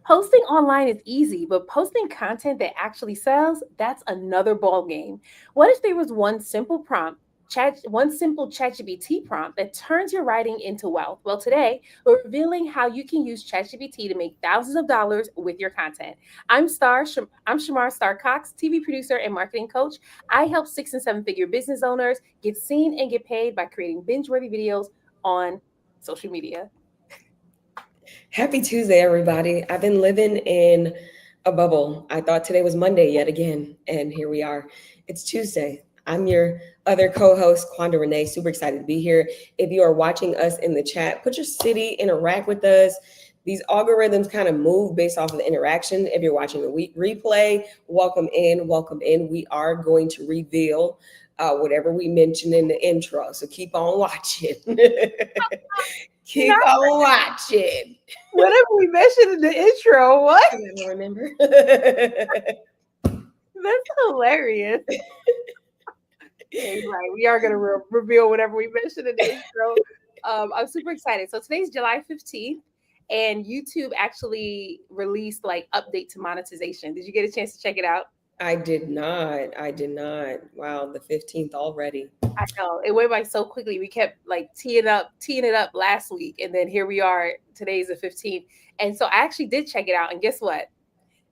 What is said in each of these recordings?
Posting online is easy, but posting content that actually sells, that's another ball game. What if there was one simple ChatGPT prompt that turns your writing into wealth? Well, today we're revealing how you can use ChatGPT to make thousands of dollars with your content. I'm Shamar Star Cox, TV producer and marketing coach. I help 6 and 7 figure business owners get seen and get paid by creating binge-worthy videos on social media. Happy Tuesday, everybody. I've been living in a bubble. I thought today was Monday yet again, and here we are. It's Tuesday. I'm your other co-host, Quonda Renee. Super excited to be here. If you are watching us in the chat, put your city, interact with us. These algorithms kind of move based off of the interaction. If you're watching the replay, welcome in, welcome in. We are going to reveal whatever we mentioned in the intro. So keep on watching. Keep on watching. Whatever we mentioned in the intro, what? I don't remember. That's hilarious. Yeah, you're right. We are going to reveal whatever we mentioned in the intro. I'm super excited. So today's July 15th, and YouTube actually released like update to monetization. Did you get a chance to check it out? I did not. I did not. Wow, the 15th already. I know it went by so quickly. We kept like teeing it up last week, and then here we are. Today's the 15th, and so I actually did check it out. And guess what?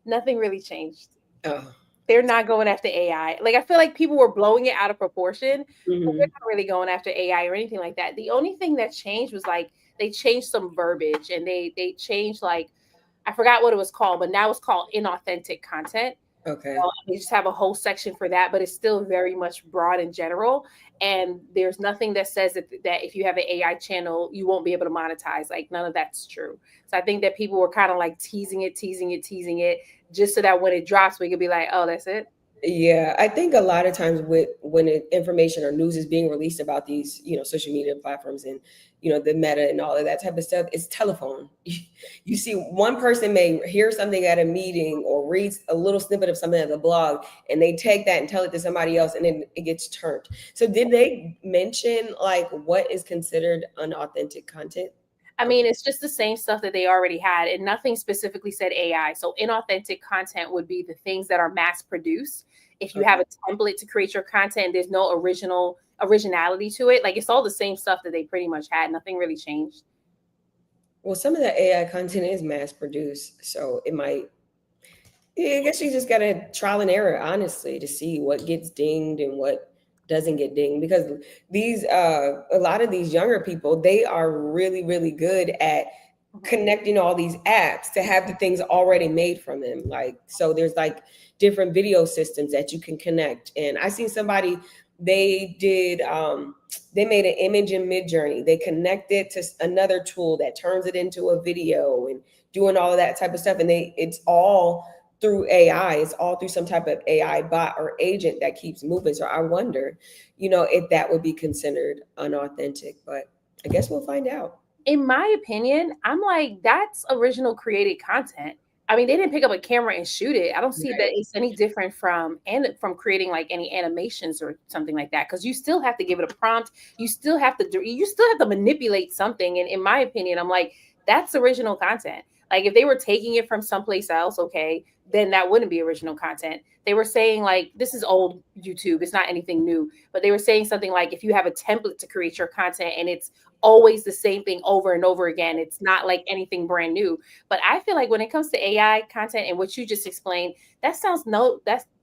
Nothing really changed. Oh. They're not going after AI. Like I feel like people were blowing it out of proportion, but they're Mhm. not really going after AI or anything like that. The only thing that changed was like they changed some verbiage and they changed like I forgot what it was called, but now it's called inauthentic content. Okay. They just have a whole section for that, but it's still very much broad and general. And there's nothing that says that if you have an AI channel, you won't be able to monetize. Like none of that's true. So I think that people were kind of like teasing it, just so that when it drops, we could be like, oh, that's it. Yeah, I think a lot of times with when information or news is being released about these, social media platforms and, the meta and all of that type of stuff, it's telephone. You see, one person may hear something at a meeting or reads a little snippet of something at the blog, and they take that and tell it to somebody else, and then it gets turned. So, did they mention like what is considered unauthentic content? I mean, it's just the same stuff that they already had, and nothing specifically said AI. So, inauthentic content would be the things that are mass produced. If you have Okay. a template to create your content, there's no originality to it. Like it's all the same stuff that they pretty much had. Nothing really changed. Well, some of the AI content is mass produced, so it might. Yeah, I guess you just gotta trial and error, honestly, to see what gets dinged and what doesn't get dinged. Because these, a lot of these younger people, they are really, really good at Mhm. connecting all these apps to have the things already made from them. Like, so there's like different video systems that you can connect. And I seen somebody, they did, they made an image in Midjourney. They connected to another tool that turns it into a video and doing all of that type of stuff. And it's all through AI. It's all through some type of AI bot or agent that keeps moving. So I wonder, if that would be considered unauthentic. But I guess we'll find out. In my opinion, I'm like, that's original created content. I mean, they didn't pick up a camera and shoot it. I don't see that Right. it's any different from creating like any animations or something like that. Because you still have to give it a prompt. You still have to manipulate something. And in my opinion, I'm like, that's original content. Like if they were taking it from someplace else, okay, then that wouldn't be original content. They were saying like this is old YouTube. It's not anything new. But they were saying something like if you have a template to create your content and it's always the same thing over and over again. It's not like anything brand new. But I feel like when it comes to AI content and what you just explained, that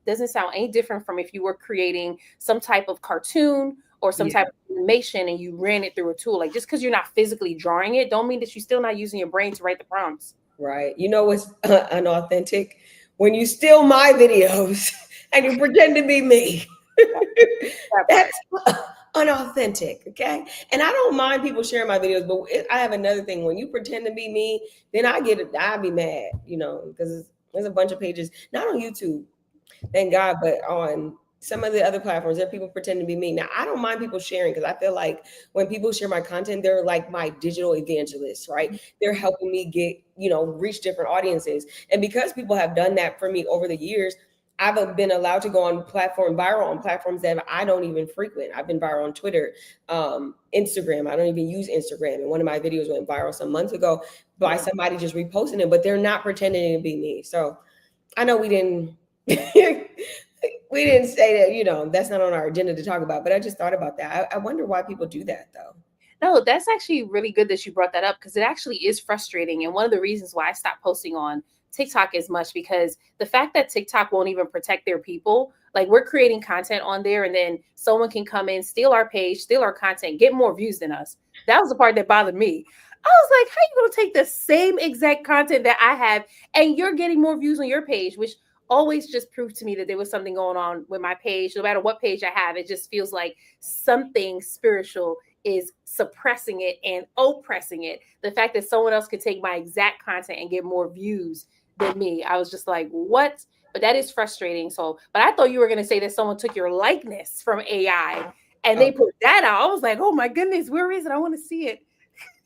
doesn't sound any different from if you were creating some type of cartoon or some Yeah. type of animation and you ran it through a tool. Like just because you're not physically drawing it, don't mean that you're still not using your brain to write the prompts. Right. You know what's unauthentic? When you steal my videos and you pretend to be me. That, that part. That's unauthentic. Okay. And I don't mind people sharing my videos, but I have another thing. When you pretend to be me, then I'll be mad, because there's a bunch of pages, not on YouTube, thank God, but on some of the other platforms, there are people pretending to be me. Now, I don't mind people sharing because I feel like when people share my content, they're like my digital evangelists, right? They're helping me get, reach different audiences. And because people have done that for me over the years, I've been allowed to go on viral on platforms that I don't even frequent. I've been viral on Twitter, Instagram. I don't even use Instagram. And one of my videos went viral some months ago by Yeah. somebody just reposting it, but they're not pretending to be me. So I know we didn't we didn't say that, that's not on our agenda to talk about, but I just thought about that. I wonder why people do that though. No, that's actually really good that you brought that up because it actually is frustrating. And one of the reasons why I stopped posting on TikTok as much because the fact that TikTok won't even protect their people, like we're creating content on there and then someone can come in, steal our page, steal our content, get more views than us. That was the part that bothered me. I was like, how you gonna take the same exact content that I have and you're getting more views on your page, which always just proved to me that there was something going on with my page. No matter what page I have, it just feels like something spiritual is suppressing it and oppressing it. The fact that someone else could take my exact content and get more views than me, I was just like, what? But that is frustrating. So, but I thought you were going to say that someone took your likeness from AI and they Oh, put that out. I was like, oh my goodness, where is it? I want to see it.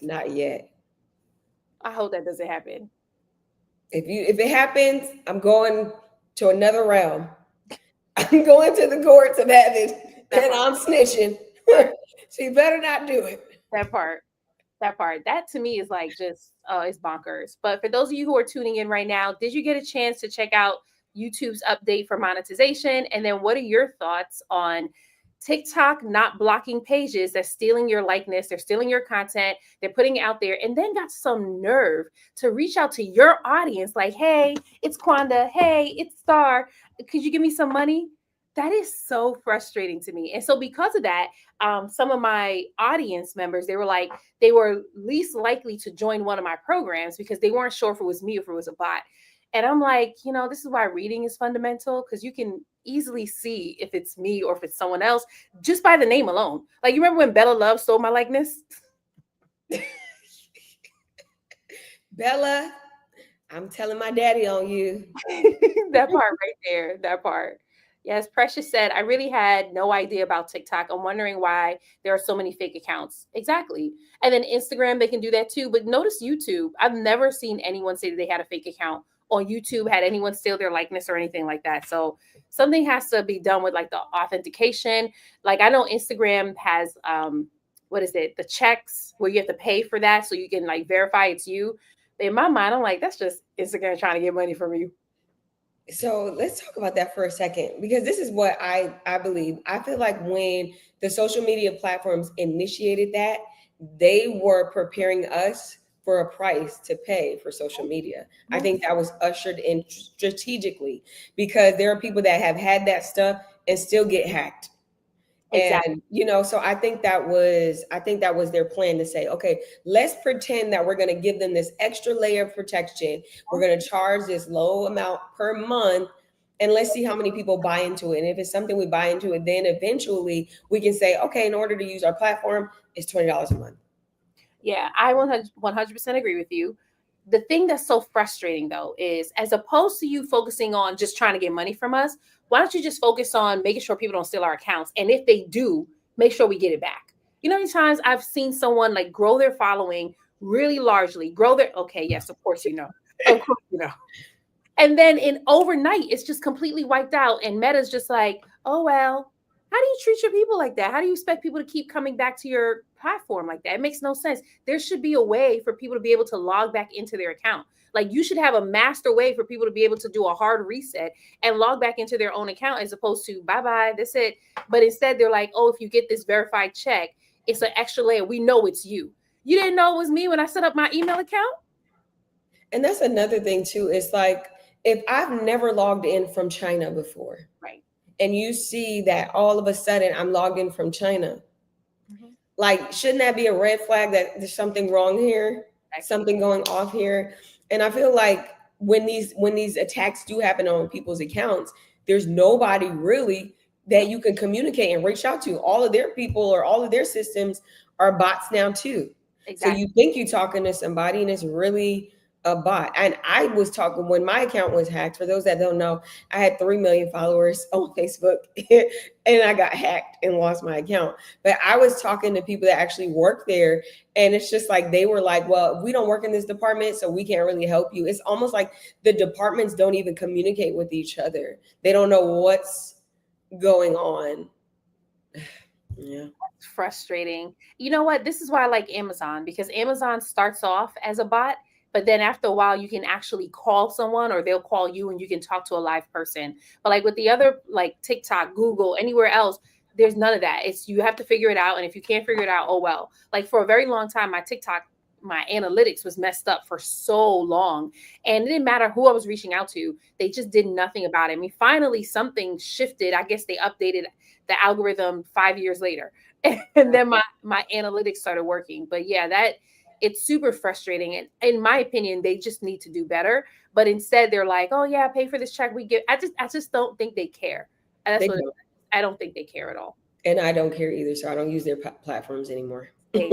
not yet. I hope that doesn't happen. If it happens, I'm going to another realm. I'm going to the courts of heaven That and part, I'm snitching. right? So you better not do it. That part. That part. That to me is like just it's bonkers. But for those of you who are tuning in right now, did you get a chance to check out YouTube's update for monetization? And then what are your thoughts on TikTok not blocking pages that's stealing your likeness, they're stealing your content, they're putting it out there, and then got some nerve to reach out to your audience like, hey, it's Quonda, hey, it's Star, could you give me some money? That is so frustrating to me. And so because of that, some of my audience members, they were like, they were least likely to join one of my programs because they weren't sure if it was me or if it was a bot. And I'm like, this is why reading is fundamental because you can easily see if it's me or if it's someone else just by the name alone. Like, you remember when Bella Love stole my likeness? Bella, I'm telling my daddy on you. That part right there, that part. Yes, Precious said, I really had no idea about TikTok. I'm wondering why there are so many fake accounts. Exactly. And then Instagram, they can do that too. But notice YouTube. I've never seen anyone say that they had a fake account on YouTube, had anyone steal their likeness or anything like that. So something has to be done with like the authentication. Like I know Instagram has what is it? The checks where you have to pay for that so you can like verify it's you. In my mind, I'm like, that's just Instagram trying to get money from you. So let's talk about that for a second because this is what I believe. I feel like when the social media platforms initiated that, they were preparing us for a price to pay for social media. I think that was ushered in strategically because there are people that have had that stuff and still get hacked. Exactly. And so I think that was their plan to say, okay, let's pretend that we're going to give them this extra layer of protection. We're going to charge this low amount per month and let's see how many people buy into it. And if it's something we buy into it, then eventually we can say, okay, in order to use our platform, it's $20 a month. Yeah, I 100% agree with you. The thing that's so frustrating though is as opposed to you focusing on just trying to get money from us, why don't you just focus on making sure people don't steal our accounts? And if they do, make sure we get it back. You know, how many times I've seen someone like grow their following really largely, grow their, okay, yes, of course, of course, and then in overnight, it's just completely wiped out. And Meta's just like, oh, well, how do you treat your people like that? How do you expect people to keep coming back to your platform like that? It makes no sense. There should be a way for people to be able to log back into their account. Like you should have a master way for people to be able to do a hard reset and log back into their own account as opposed to bye bye, that's it. But instead, they're like, oh, if you get this verified check, it's an extra layer. We know it's you. You didn't know it was me when I set up my email account? And that's another thing too. It's like if I've never logged in from China before Right. and you see that all of a sudden I'm logged in from China, Mm-hmm. like shouldn't that be a red flag that there's something wrong here, Exactly. something going off here? And I feel like when these attacks do happen on people's accounts, there's nobody really that you can communicate and reach out to. All of their people or all of their systems are bots now too. So Exactly. you think you're talking to somebody and it's really a bot. And I was talking when my account was hacked. For those that don't know, I had 3 million followers on Facebook and I got hacked and lost my account. But I was talking to people that actually work there. And it's just like they were like, well, we don't work in this department, so we can't really help you. It's almost like the departments don't even communicate with each other. They don't know what's going on. Yeah. Frustrating. You know what? This is why I like Amazon because Amazon starts off as a bot, but then after a while you can actually call someone or they'll call you and you can talk to a live person. But like with the other, like TikTok, Google, anywhere else, there's none of that. It's you have to figure it out. And if you can't figure it out, oh well. Like for a very long time, my TikTok, my analytics was messed up for so long. And it didn't matter who I was reaching out to, they just did nothing about it. I mean, finally something shifted. I guess they updated the algorithm 5 years later. And then my analytics started working. But yeah, that it's super frustrating. And in my opinion, they just need to do better. But instead they're like, oh yeah, pay for this check we get. I just don't think they care. And that's They what don't. I don't think they care at all. And I don't care either, so I don't use their platforms anymore. They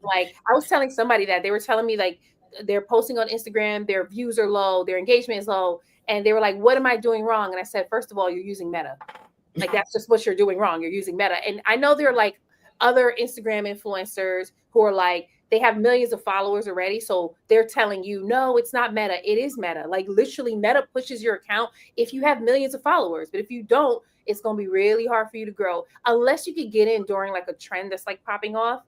like I was telling somebody that they were telling me like they're posting on Instagram, their views are low, their engagement is low, and they were like, "What am I doing wrong?" And I said, first of all, you're using Meta. Like that's just what you're doing wrong. You're using Meta. And I know there are like other Instagram influencers who are like they have millions of followers already, so they're telling you, "No, it's not Meta. It is Meta." Like literally Meta pushes your account if you have millions of followers. But if you don't, it's going to be really hard for you to grow unless you could get in during like a trend that's like popping off.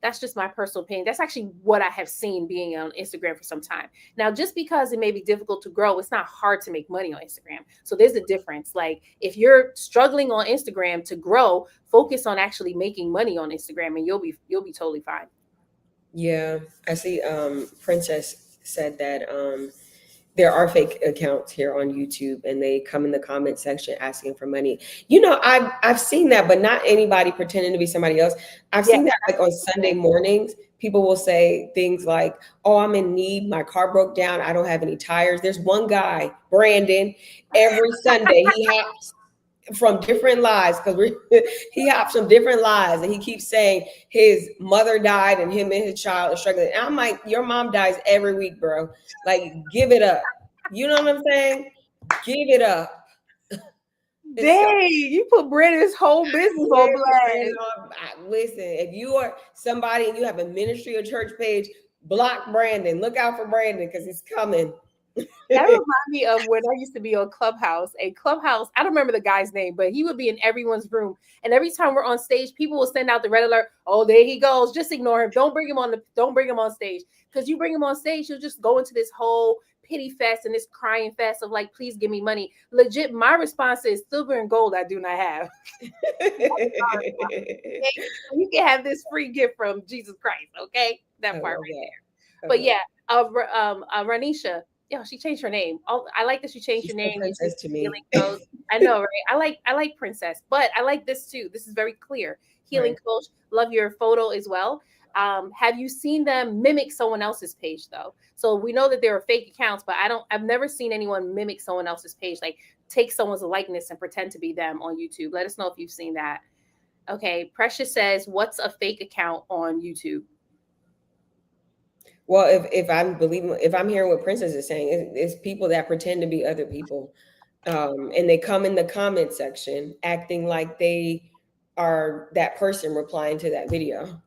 That's just my personal opinion. That's actually what I have seen being on Instagram for some time. Now, just because it may be difficult to grow, it's not hard to make money on Instagram. So there's a difference. Like if you're struggling on Instagram to grow, focus on actually making money on Instagram and you'll be totally fine. Yeah, I see. Princess said that there are fake accounts here on YouTube, and they come in the comment section asking for money. I've seen that, but not anybody pretending to be somebody else. I've Yeah. seen that like on Sunday mornings. People will say things like, "Oh, I'm in need. My car broke down. I don't have any tires." There's one guy, Brandon, every Sunday he hops from different lies because we he hops from different lies and he keeps saying his mother died and him and his child are struggling. And I'm like, your mom dies every week, bro. Like, give it up. You know what I'm saying? Give it up. And so, Dang, you put Brandon's whole business on blast. listen, if you are somebody and you have a ministry or church page, block Brandon. Look out for Brandon because he's coming. That reminds me of when I used to be on Clubhouse. A Clubhouse, I don't remember the guy's name, but he would be in everyone's room. And every time we're on stage, people will send out the red alert. Oh, there he goes. Just ignore him. Don't bring him on stage. Because you bring him on stage, he'll just go into this whole pity fest and this crying fest of like, please give me money. Legit, my response is silver and gold I do not have. You can have this free gift from Jesus Christ, okay? That part right there. But yeah, Ranisha, yeah, she changed her name. Oh, I like that she changed She's her still name. You princess to me. healing coach. I know, right? I like Princess, but I like this too. This is very clear. Healing Right. coach. Love your photo as well. Have you seen them mimic someone else's page though? So we know that there are fake accounts, but I've never seen anyone mimic someone else's page, like take someone's likeness and pretend to be them on YouTube. Let us know if you've seen that. Okay, Precious says, "What's a fake account on YouTube?" Well, if I'm hearing what Princess is saying, it's people that pretend to be other people, and they come in the comment section acting like they are that person replying to that video.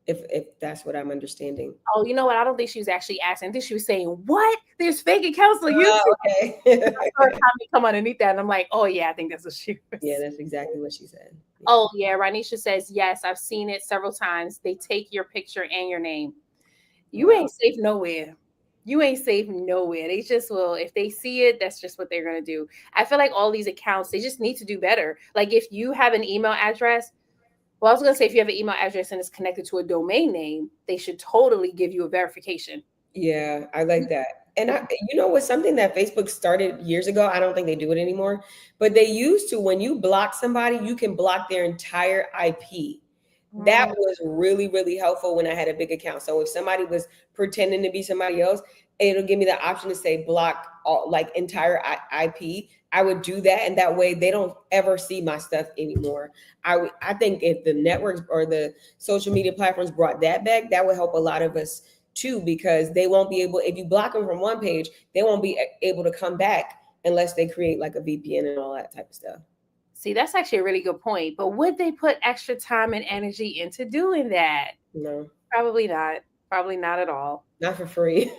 If that's what I'm understanding. Oh, you know what? I don't think she was actually asking. I think she was saying, "What? There's fake accounts on Oh, YouTube." okay. I saw a comment come underneath that, and I'm like, "Oh yeah, I think that's what she Yeah, was." that's exactly what she said. Yeah. Oh yeah, Ranisha says, "Yes, I've seen it several times. They take your picture and your name. You Wow. ain't safe nowhere. You ain't safe nowhere. They just will. If they see it, that's just what they're gonna do. I feel like all these accounts, they just need to do better. Like if you have an email address, well, I was gonna say if you have an email address and it's connected to a domain name, they should totally give you a verification. Yeah, I like that. And what's something that Facebook started years ago? I don't think they do it anymore, but they used to, when you block somebody, you can block their entire IP. That Mm. was really, really helpful when I had a big account. So if somebody was pretending to be somebody else, it'll give me the option to say block all like entire IP. I would do that, and that way they don't ever see my stuff anymore. I think if the networks or the social media platforms brought that back, that would help a lot of us too, because they won't be able, if you block them from one page, they won't be able to come back unless they create like a VPN and all that type of stuff. See, that's actually a really good point. But would they put extra time and energy into doing that? No, Probably not. Probably not at all. not for free.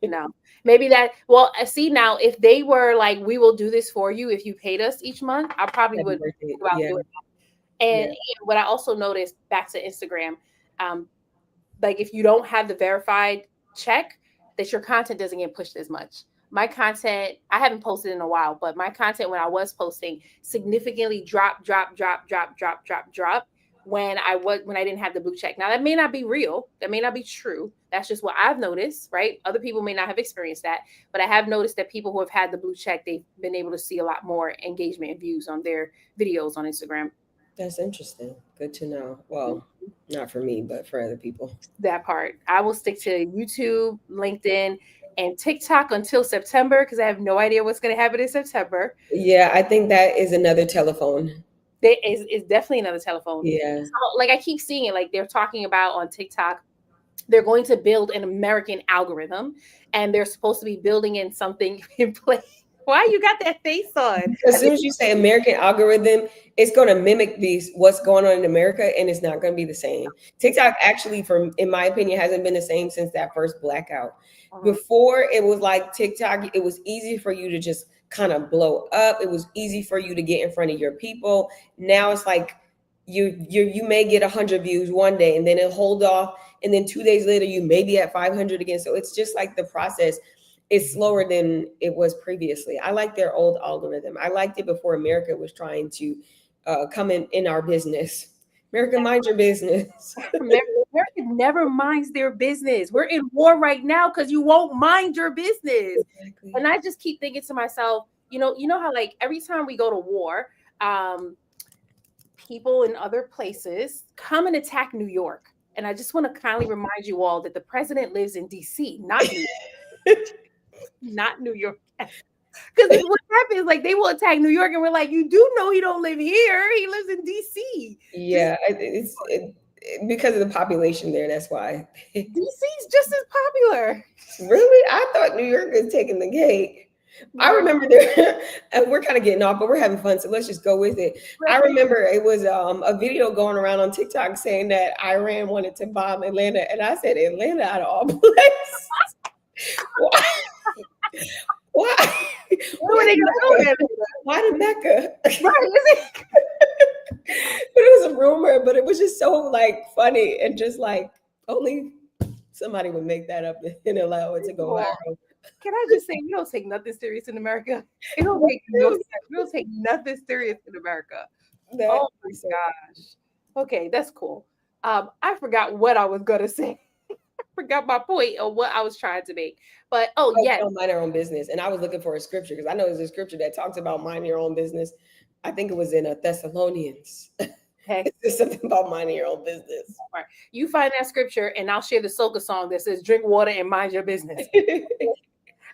No. Maybe that, well, see now, if they were like, we will do this for you if you paid us each month, I probably That'd be would worth think it. about Yeah, doing that. And yeah. what I also noticed back to Instagram, um, like if you don't have the verified check, that your content doesn't get pushed as much. My content, I haven't posted in a while, but my content when I was posting significantly drop when I didn't have the blue check. Now that may not be real, that may not be true. That's just what I've noticed, right? Other people may not have experienced that, but I have noticed that people who have had the blue check, they've been able to see a lot more engagement and views on their videos on Instagram. That's interesting. Good to know. Well, not for me, but for other people. That part. I will stick to YouTube, LinkedIn, and TikTok until September because I have no idea what's going to happen in September. Yeah, I think that is another telephone. There is definitely another telephone. Yeah. So, like I keep seeing it, like they're talking about on TikTok, they're going to build an American algorithm, and they're supposed to be building in something in place. Why you got that face on? As soon as you say American algorithm, it's going to mimic these what's going on in America, and it's not going to be the same. TikTok actually, from in my opinion, hasn't been the same since that first blackout. Before it was like TikTok, it was easy for you to just kind of blow up. It was easy for you to get in front of your people. Now it's like you may get 100 views one day, and then it'll hold off, and then 2 days later you may be at 500 again. So it's just like the process is slower than it was previously. I like their old algorithm. I liked it before America was trying to come in our business. America, mind your business. America never minds their business. We're in war right now because you won't mind your business. Exactly. And I just keep thinking to myself, you know how like every time we go to war, people in other places come and attack New York. And I just want to kindly remind you all that the president lives in DC, not New York. Not New York. Because what happens, like they will attack New York, and we're like, you do know he don't live here. He lives in DC. Yeah, it's because of the population there. That's why. DC's just as popular. Really? I thought New York is taking the cake. I remember there, and we're kind of getting off, but we're having fun, so let's just go with it. I remember it was a video going around on TikTok saying that Iran wanted to bomb Atlanta, and I said, Atlanta out of all places. Why? Where were they going to go? Why to Mecca? Right, but it was a rumor, but it was just so like funny and just like only somebody would make that up and allow it to go viral. Can I just say, we don't take nothing serious in America. We don't take nothing serious in America. Oh my gosh. Okay, that's cool. I forgot what I was gonna say. I forgot my point or what I was trying to make. But yes, don't mind our own business. And I was looking for a scripture because I know there's a scripture that talks about mind your own business. I think it was in Thessalonians. Okay. It's something about minding your own business. Right. You find that scripture, and I'll share the soca song that says, "Drink water and mind your business."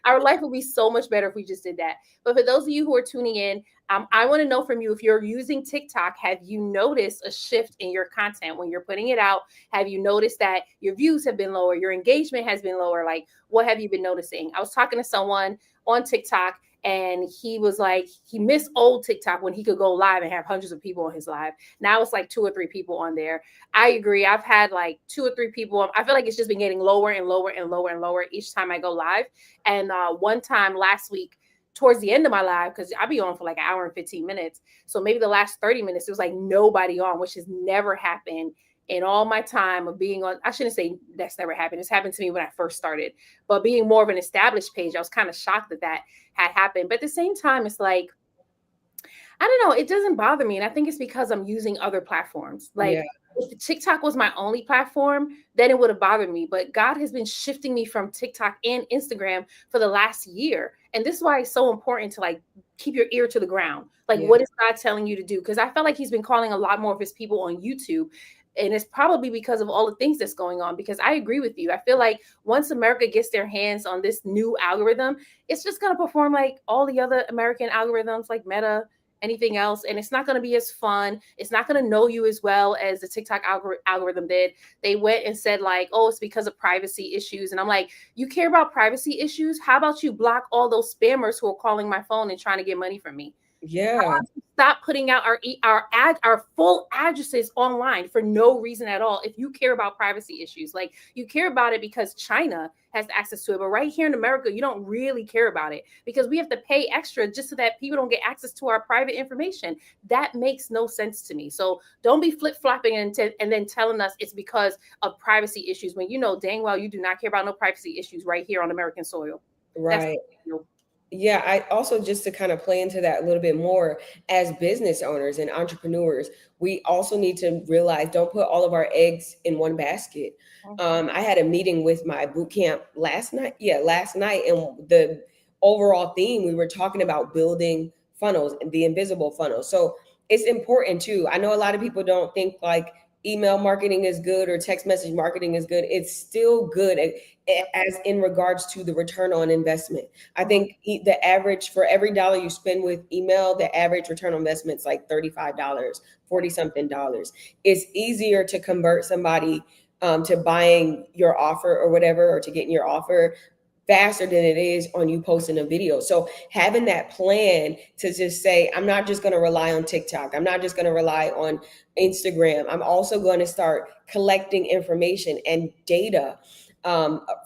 Our life would be so much better if we just did that. But for those of you who are tuning in, I want to know from you, if you're using TikTok, have you noticed a shift in your content when you're putting it out? Have you noticed that your views have been lower, your engagement has been lower? Like, what have you been noticing? I was talking to someone on TikTok, and he was like, he missed old TikTok when he could go live and have hundreds of people on his live. Now it's like 2 or 3 people on there. I agree. I've had like 2 or 3 people. I feel like it's just been getting lower and lower and lower and lower each time I go live. And one time last week, towards the end of my live, because I'll be on for like an hour and 15 minutes. So maybe the last 30 minutes, there was like nobody on, which has never happened in all my time of being on. I shouldn't say that's never happened. It's happened to me when I first started, but being more of an established page, I was kind of shocked that had happened. But at the same time, it's like, I don't know, it doesn't bother me. And I think it's because I'm using other platforms. Like if TikTok was my only platform, then it would have bothered me. But God has been shifting me from TikTok and Instagram for the last year. And this is why it's so important to like keep your ear to the ground. Like, what is God telling you to do? Because I felt like he's been calling a lot more of his people on YouTube. And it's probably because of all the things that's going on, because I agree with you. I feel like once America gets their hands on this new algorithm, it's just going to perform like all the other American algorithms, like Meta, anything else. And it's not going to be as fun. It's not going to know you as well as the TikTok algorithm did. They went and said like, oh, it's because of privacy issues. And I'm like, you care about privacy issues? How about you block all those spammers who are calling my phone and trying to get money from me? Yeah. Stop putting out our full addresses online for no reason at all. If you care about privacy issues, like you care about it because China has access to it, but right here in America, you don't really care about it because we have to pay extra just so that people don't get access to our private information. That makes no sense to me. So don't be flip flopping and then telling us it's because of privacy issues when you know dang well you do not care about no privacy issues right here on American soil. That's Right. Yeah, I also, just to kind of play into that a little bit more, as business owners and entrepreneurs, we also need to realize, don't put all of our eggs in one basket. I had a meeting with my boot camp last night. Yeah, last night, and the overall theme, we were talking about building funnels and the invisible funnel. So it's important too. I know a lot of people don't think like email marketing is good or text message marketing is good. It's still good as in regards to the return on investment. I think the average for every dollar you spend with email, the average return on investment is like $35, 40 something dollars. It's easier to convert somebody to buying your offer or whatever, or to getting your offer faster than it is on you posting a video. So having that plan to just say, I'm not just going to rely on TikTok. I'm not just going to rely on Instagram. I'm also going to start collecting information and data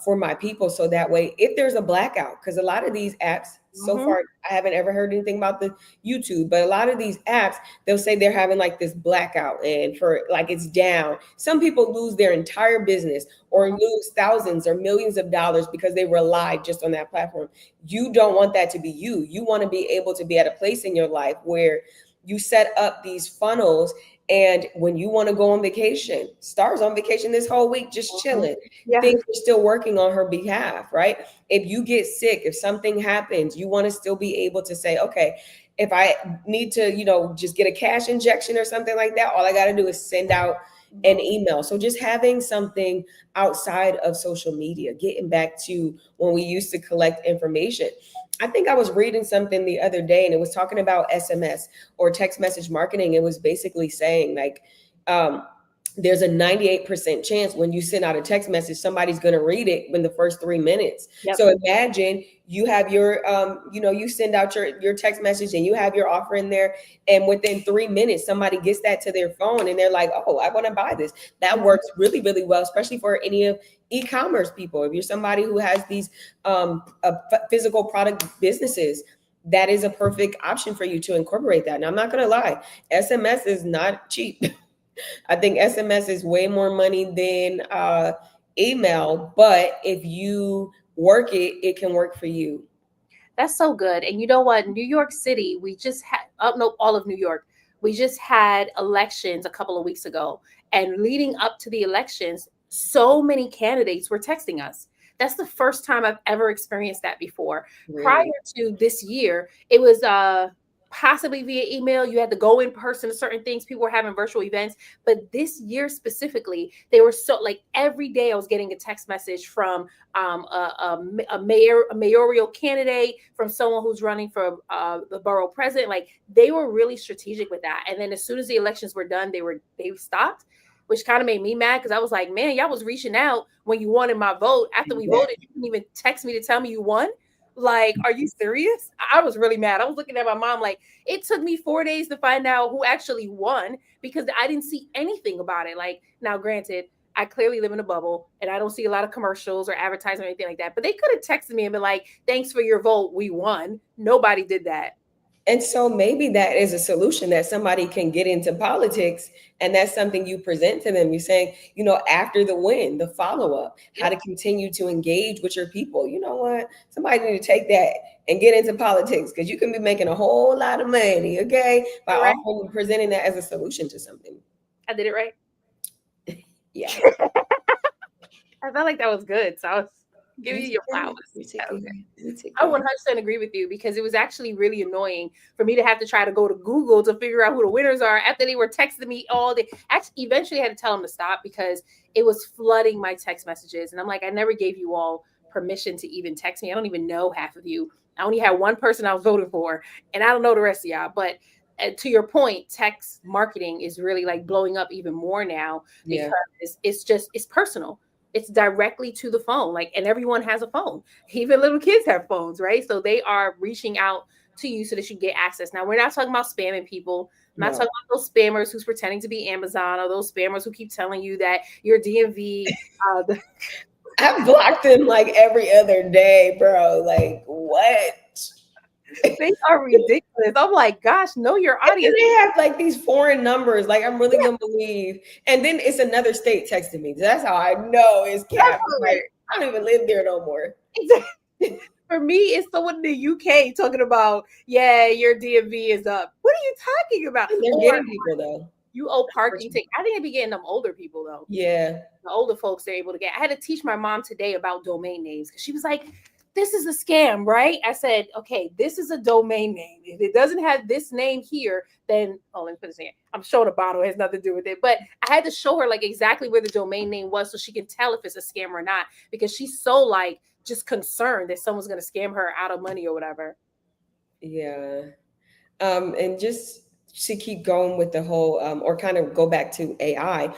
for my people. So that way, if there's a blackout, because a lot of these apps, so Mm-hmm. far, I haven't ever heard anything about the YouTube, but a lot of these apps, they'll say they're having like this blackout and for like it's down. Some people lose their entire business or lose thousands or millions of dollars because they relied just on that platform. You don't want that to be you. You want to be able to be at a place in your life where you set up these funnels, and when you want to go on vacation, Star's on vacation this whole week, just chilling. Yeah. Things are still working on her behalf, right? If you get sick, if something happens, you want to still be able to say, okay, if I need to, just get a cash injection or something like that, all I got to do is send out an email. So just having something outside of social media, getting back to when we used to collect information. I think I was reading something the other day, and it was talking about SMS or text message marketing. It was basically saying like, there's a 98% chance when you send out a text message, somebody's going to read it in the first 3 minutes. Yep. So imagine you have your, you send out your text message and you have your offer in there. And within 3 minutes, somebody gets that to their phone and they're like, oh, I want to buy this. That works really, really well, especially for any of e-commerce people. If you're somebody who has these physical product businesses, that is a perfect option for you to incorporate that. And I'm not going to lie, SMS is not cheap. I think SMS is way more money than email, but if you work it, it can work for you. That's so good. And you know what? New York City, we just had, no, all of New York, we just had elections a couple of weeks ago. And leading up to the elections, so many candidates were texting us. That's the first time I've ever experienced that before. Prior Really? to this year, it was possibly via email. You had to go in person to certain things. People were having virtual events. But this year specifically, they were so like every day I was getting a text message from a mayoral candidate, from someone who's running for the borough president. Like they were really strategic with that. And then as soon as the elections were done, they stopped, which kind of made me mad because I was like, man, y'all was reaching out when you wanted my vote. After we voted, you didn't even text me to tell me you won. Like, are you serious? I was really mad. I was looking at my mom like, it took me 4 days to find out who actually won because I didn't see anything about it. Like, now, granted, I clearly live in a bubble and I don't see a lot of commercials or advertising or anything like that. But they could have texted me and been like, thanks for your vote. We won. Nobody did that. And so maybe that is a solution, that somebody can get into politics, and that's something you present to them. You're saying, after the win, the follow up, how to continue to engage with your people. You know what? Somebody need to take that and get into politics, because you can be making a whole lot of money, okay, by Right? offering presenting that as a solution to something. I did it right. Yeah. I felt like that was good. So I was giving You you took your care of flowers. it. You took That care was of good. it. You took I care of 100% agree with you because it was actually really annoying for me to have to try to go to Google to figure out who the winners are after they were texting me all day. Actually, eventually I had to tell them to stop because it was flooding my text messages. And I'm like, I never gave you all permission to even text me. I don't even know half of you. I only had one person I was voting for, and I don't know the rest of y'all. But to your point, text marketing is really like blowing up even more now because Yeah. it's personal. It's directly to the phone, like, and everyone has a phone. Even little kids have phones, right? So they are reaching out to you so that you get access. Now, we're not talking about spamming people. I'm not No. talking about those spammers who's pretending to be Amazon, or those spammers who keep telling you that your DMV. I blocked them like every other day, bro. Like what? They are ridiculous. I'm like, gosh, know your And then audience. they have like these foreign numbers. Like I'm really gonna believe. And then it's another state texting me. That's how I know it's cap. It's like Definitely. I don't even live there no more. Exactly. For me, it's someone in the UK talking about, yeah, your DMV is up. What are you talking about? And they're Or getting people though. you owe parking ticket. I think they be getting them older people though. Yeah. The older folks they're able to get. I had to teach my mom today about domain names because she was like, "This is a scam, right?" I said, "Okay, this is a domain name. If it doesn't have this name here, then let me put this in. I'm showing a bottle. It has nothing to do with it." But I had to show her like exactly where the domain name was so she can tell if it's a scam or not, because she's so like just concerned that someone's gonna scam her out of money or whatever. Yeah. And just to keep going with the whole, or kind of go back to AI,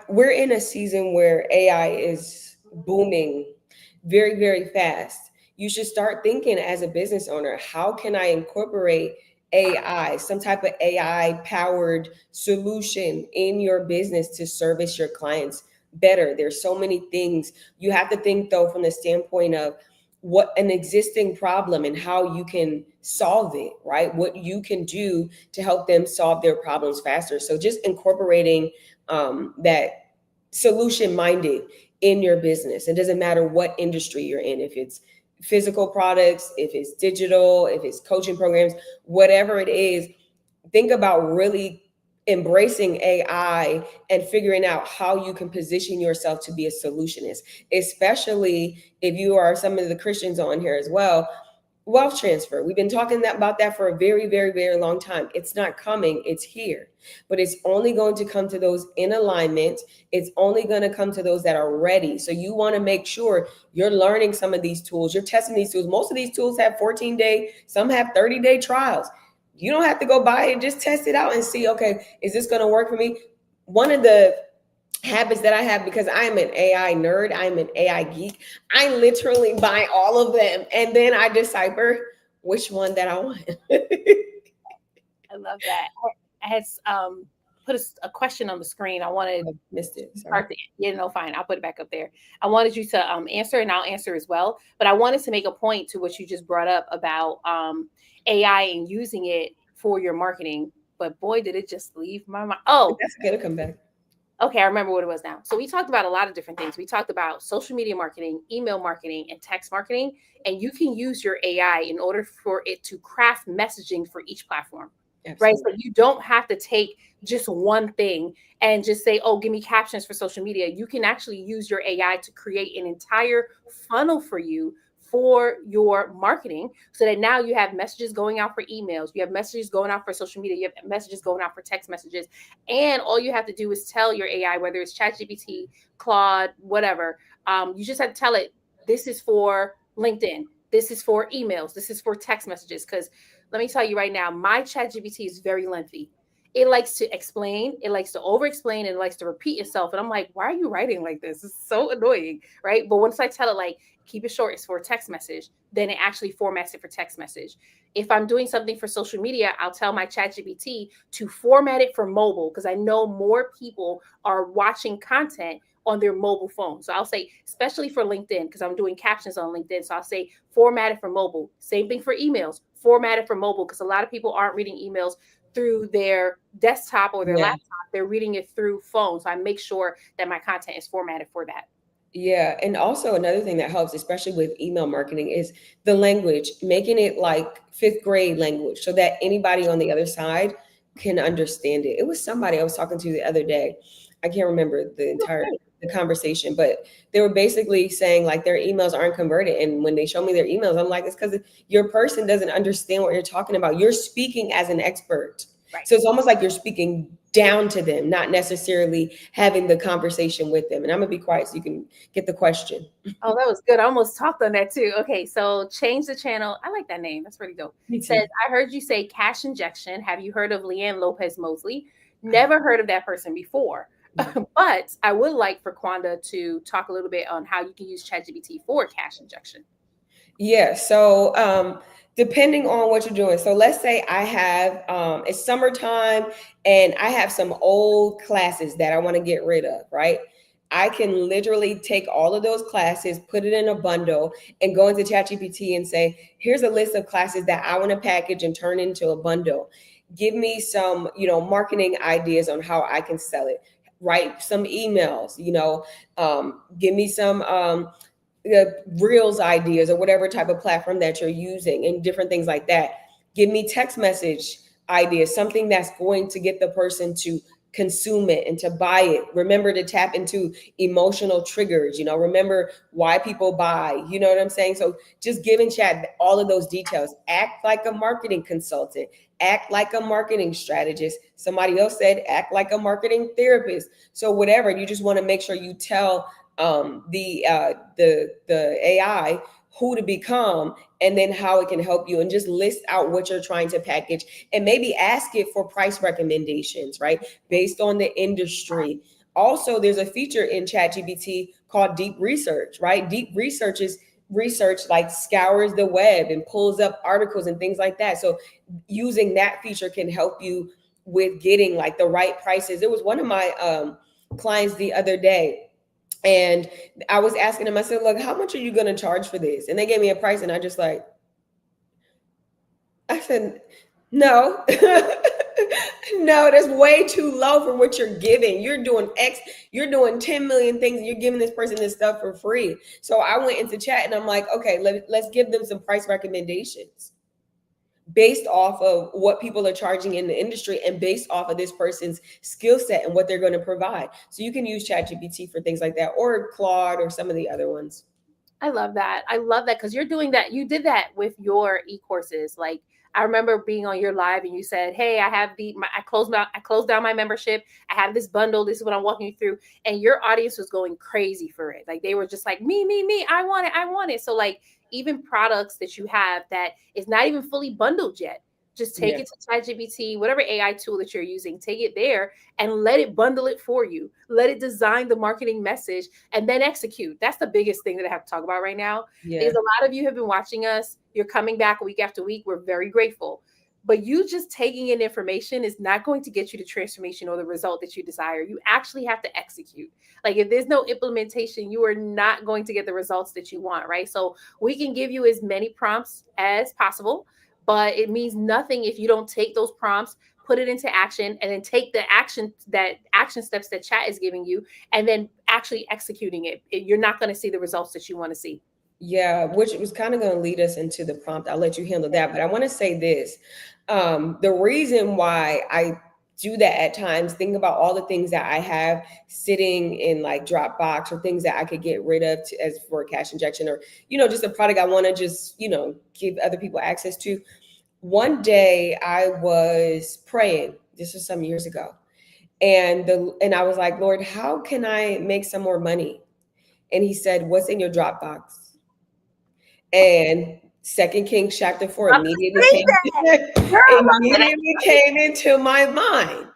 we're in a season where AI is booming very, very fast. You should start thinking as a business owner, how can I incorporate AI, some type of AI powered solution in your business to service your clients better? There's so many things. You have to think though from the standpoint of what an existing problem and how you can solve it, right? What you can do to help them solve their problems faster. So just incorporating that solution minded in your business. It doesn't matter what industry you're in, if it's physical products, if it's digital, if it's coaching programs, whatever it is, think about really embracing AI and figuring out how you can position yourself to be a solutionist, especially if you are some of the Christians on here as well. Wealth transfer. We've been talking about that for a very, very, very long time. It's not coming, it's here. But it's only going to come to those in alignment. It's only going to come to those that are ready. So you want to make sure you're learning some of these tools, you're testing these tools. Most of these tools have 14-day, some have 30-day trials. You don't have to go buy it, just test it out and see, okay, is this going to work for me? One of the habits that I have, because I am an AI nerd, I'm an AI geek, I literally buy all of them and then I decipher which one that I want. I love that. I had put a question on the screen. I wanted I missed it. Sorry. fine. I'll put it back up there. I wanted you to answer, and I'll answer as well. But I wanted to make a point to what you just brought up about AI and using it for your marketing. But boy, did it just leave my mind. Oh, That's good to come back. okay, I remember what it was now. So we talked about a lot of different things. We talked about social media marketing, email marketing, and text marketing. And you can use your AI in order for it to craft messaging for each platform. Right. Absolutely. So you don't have to take just one thing and just say, oh, give me captions for social media. You can actually use your AI to create an entire funnel for you for your marketing, so that now you have messages going out for emails, you have messages going out for social media, you have messages going out for text messages. And all you have to do is tell your AI, whether it's ChatGPT, Claude, whatever, you just have to tell it, this is for LinkedIn, this is for emails, this is for text messages. Because let me tell you right now, my ChatGPT is very lengthy. It likes to explain, it likes to over explain, and it likes to repeat itself. And I'm like, why are you writing like this? It's so annoying, right? But once I tell it, like, keep it short, it's for a text message, then it actually formats it for text message. If I'm doing something for social media, I'll tell my ChatGPT to format it for mobile, because I know more people are watching content on their mobile phone. So I'll say, especially for LinkedIn, because I'm doing captions on LinkedIn. So I'll say, format it for mobile. Same thing for emails, format it for mobile, because a lot of people aren't reading emails through their desktop or their Yeah. laptop. They're reading it through phone. So I make sure that my content is formatted for that. Yeah. And also another thing that helps, especially with email marketing, is the language, making it like fifth grade language so that anybody on the other side can understand it. It was somebody I was talking to the other day. I can't remember the entire the conversation, but they were basically saying like their emails aren't converted. And when they show me their emails, I'm like, it's because your person doesn't understand what you're talking about. You're speaking as an expert. Right. So it's almost like you're speaking down to them, not necessarily having the conversation with them. And I'm gonna be quiet so you can get the question. Oh, that was good. I almost talked on that too. Okay, so change the channel. I like that name. That's pretty dope. Me It says, too. I heard you say cash injection. Have you heard of Leanne Lopez Mosley? Never heard of that person before. But I would like for Quonda to talk a little bit on how you can use ChatGPT for cash injection. Yeah. So depending on what you're doing. So let's say I have it's summertime and I have some old classes that I want to get rid of, right? I can literally take all of those classes, put it in a bundle, and go into ChatGPT and say, here's a list of classes that I want to package and turn into a bundle. Give me some, marketing ideas on how I can sell it. Write some emails, give me some reels ideas or whatever type of platform that you're using and different things like that. Give me text message ideas, something that's going to get the person to consume it and to buy it. Remember to tap into emotional triggers, remember why people buy, you know what I'm saying? So just giving chat all of those details. Act like a marketing consultant, act like a marketing strategist. Somebody else said act like a marketing therapist. So whatever, you just want to make sure you tell the AI who to become and then how it can help you, and just list out what you're trying to package and maybe ask it for price recommendations, right? Based on the industry. Also, there's a feature in ChatGPT called deep research, right? Deep research is research like scours the web and pulls up articles and things like that. So using that feature can help you with getting like the right prices. It was one of my clients the other day, and I was asking them, I said, look, how much are you going to charge for this? And they gave me a price, and I said, no, no, that's way too low for what you're giving. You're doing you're doing 10 million things. And you're giving this person this stuff for free. So I went into chat and I'm like, okay, let's give them some price recommendations based off of what people are charging in the industry and based off of this person's skill set and what they're going to provide. So you can use ChatGPT for things like that, or Claude, or some of the other ones. I love that. I love that because you're doing that. You did that with your e-courses. Like I remember being on your live and you said, "Hey, I have I closed down my membership. I have this bundle. This is what I'm walking you through." And your audience was going crazy for it. Like they were just like, "Me, me, me. I want it. I want it." So like even products that you have that is not even fully bundled yet, just take Yeah. it to ChatGPT, whatever AI tool that you're using, take it there and let it bundle it for you. Let it design the marketing message and then execute. That's the biggest thing that I have to talk about right now. Yeah. Is a lot of you have been watching us. You're coming back week after week. We're very grateful. But you just taking in information is not going to get you the transformation or the result that you desire. You actually have to execute. Like if there's no implementation, you are not going to get the results that you want, right? So we can give you as many prompts as possible, but it means nothing if you don't take those prompts, put it into action, and then take the action steps that chat is giving you, and then actually executing it. You're not going to see the results that you want to see. Yeah, which was kind of going to lead us into the prompt. I'll let you handle that. But I want to say this. The reason why I do that at times, think about all the things that I have sitting in like Dropbox, or things that I could get rid of as for a cash injection, or, just a product I want to just, give other people access to. One day I was praying, this was some years ago, and I was like, Lord, how can I make some more money? And he said, what's in your Dropbox? And Second Kings chapter 4 I'm immediately saying came that, girl. immediately came into my mind.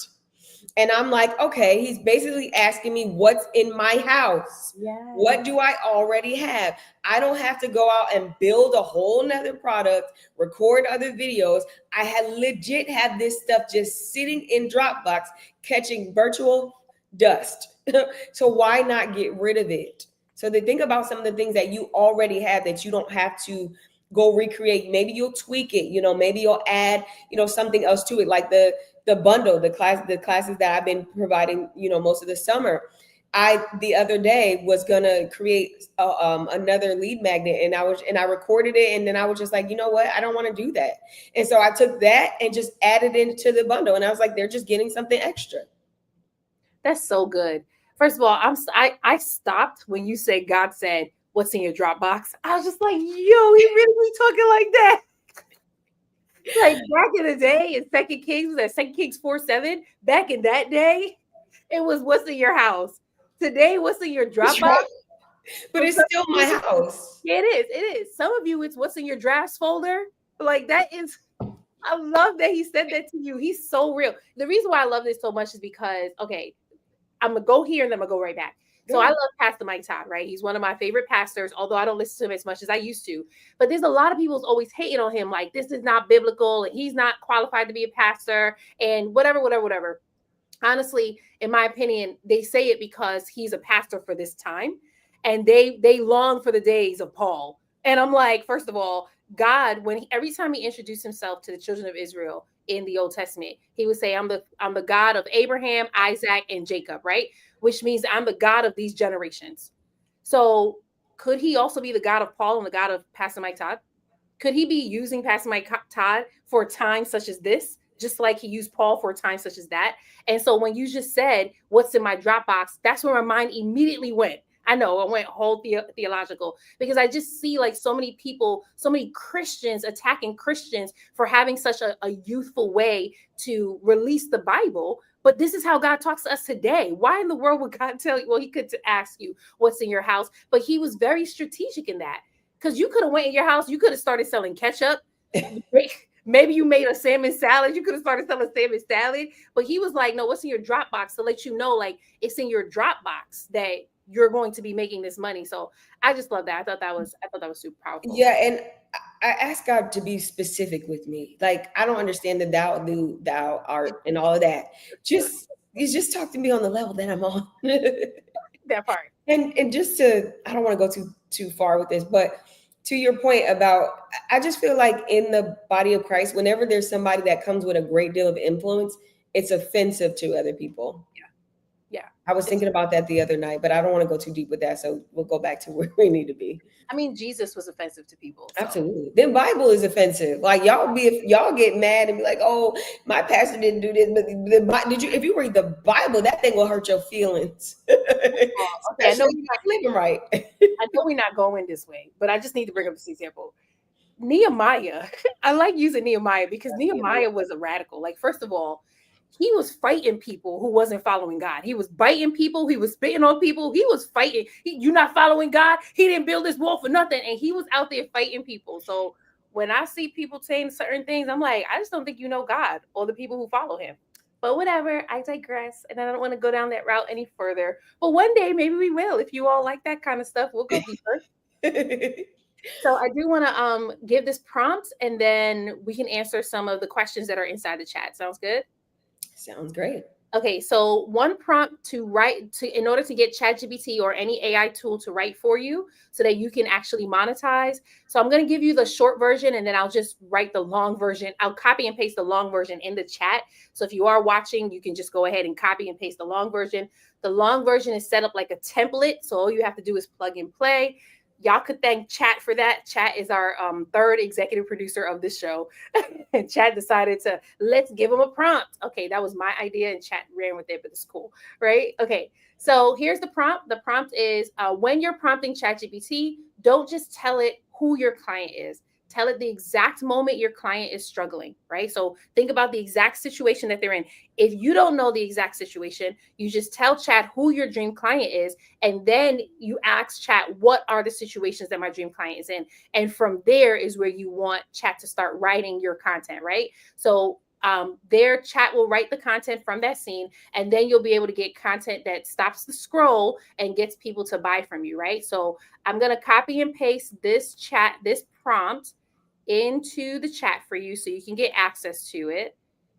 And I'm like, okay, he's basically asking me what's in my house. Yes. What do I already have? I don't have to go out and build a whole nother product, record other videos. I had legit have this stuff just sitting in Dropbox, catching virtual dust. So why not get rid of it? So to think about some of the things that you already have that you don't have to go recreate. Maybe you'll tweak it, maybe you'll add, something else to it, like the bundle, the classes that I've been providing, most of the summer. I the other day was gonna create another lead magnet, and I recorded it, and then I was just like, you know what, I don't want to do that, and so I took that and just added it into the bundle, and I was like, they're just getting something extra. That's so good. First of all, I stopped when you say God said, "What's in your Dropbox?" I was just like, "Yo, he really be talking like that." Like back in the day in Second Kings, was that Second Kings 4:7? Back in that day, it was what's in your house. Today, what's in your Dropbox? Right. But For it's some still of my you, house. yeah, it is. It is. Some of you, it's what's in your drafts folder. Like that is. I love that he said that to you. He's so real. The reason why I love this so much is because, okay, I'm gonna go here and then I'm gonna go right back. So I love Pastor Mike Todd, right? He's one of my favorite pastors, although I don't listen to him as much as I used to. But there's a lot of people's always hating on him, like this is not biblical and he's not qualified to be a pastor and whatever, whatever, whatever. Honestly, in my opinion, they say it because he's a pastor for this time, and they long for the days of Paul. And I'm like, first of all, God, every time he introduced himself to the children of Israel in the Old Testament, he would say, I'm the God of Abraham, Isaac, and Jacob, right? Which means I'm the God of these generations. So could he also be the God of Paul and the God of Pastor Mike Todd? Could he be using Pastor Mike Todd for a time such as this, just like he used Paul for a time such as that? And so when you just said, what's in my Dropbox, that's where my mind immediately went. I know I went whole theological because I just see like so many people, so many Christians attacking Christians for having such a youthful way to release the Bible. But this is how God talks to us today. Why in the world would God tell you? Well, he could ask you what's in your house, but he was very strategic in that. Because you could have went in your house, you could have started selling ketchup. Maybe you made a salmon salad. You could have started selling salmon salad. But he was like, no, what's in your Dropbox to let you know, like, it's in your Dropbox that you're going to be making this money. So I just love that. I thought that was super powerful. Yeah, and I ask God to be specific with me. Like, I don't understand the thou, do, thou, art, and all of that. Just talk to me on the level that I'm on. That part. And just to, I don't want to go too far with this, but to your point about, I just feel like in the body of Christ, whenever there's somebody that comes with a great deal of influence, it's offensive to other people. Yeah. I was thinking about that the other night, but I don't want to go too deep with that. So we'll go back to where we need to be. I mean, Jesus was offensive to people. So. Absolutely. Then Bible is offensive. Like y'all get mad and be like, "Oh, my pastor didn't do this," but did you? If you read the Bible, that thing will hurt your feelings. Okay, I know you're not living right. I know we're not going this way, but I just need to bring up this example. Nehemiah. I like using Nehemiah because Nehemiah was a radical. Like, first of all, he was fighting people who wasn't following God. He was biting people. He was spitting on people. He was fighting. You not following God. He didn't build this wall for nothing. And he was out there fighting people. So when I see people saying certain things, I'm like, I just don't think you know God or the people who follow him. But whatever, I digress. And I don't want to go down that route any further. But one day, maybe we will. If you all like that kind of stuff, we'll go deeper. So I do want to give this prompt and then we can answer some of the questions that are inside the chat. Sounds good? Sounds great. Okay, so one prompt to write in order to get ChatGPT or any AI tool to write for you so that you can actually monetize. So I'm going to give you the short version and then I'll just write the long version. I'll copy and paste the long version in the chat. So if you are watching, you can just go ahead and copy and paste the long version. The long version is set up like a template. So all you have to do is plug and play. Y'all could thank Chat for that. Chat is our third executive producer of this show. And Chat decided to let's give him a prompt. Okay, that was my idea and Chat ran with it, but it's cool, right? Okay, so here's the prompt. The prompt is when you're prompting ChatGPT, don't just tell it who your client is. Tell it the exact moment your client is struggling, right? So think about the exact situation that they're in. If you don't know the exact situation, you just tell Chat who your dream client is. And then you ask Chat, what are the situations that my dream client is in? And from there is where you want Chat to start writing your content, right? So their Chat will write the content from that scene, and then you'll be able to get content that stops the scroll and gets people to buy from you, right? So I'm going to copy and paste this prompt into the chat for you so you can get access to it.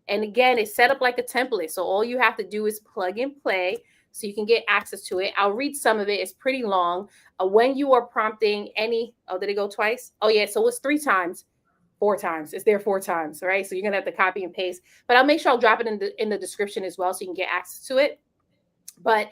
And again, it's set up like a template. So all you have to do is plug and play so you can get access to it. I'll read some of it. It's pretty long. When you are prompting did it go twice? Oh yeah. So it's 4 times. It's there 4 times. Right. So you're going to have to copy and paste, but I'll make sure I'll drop it in the description as well so you can get access to it. But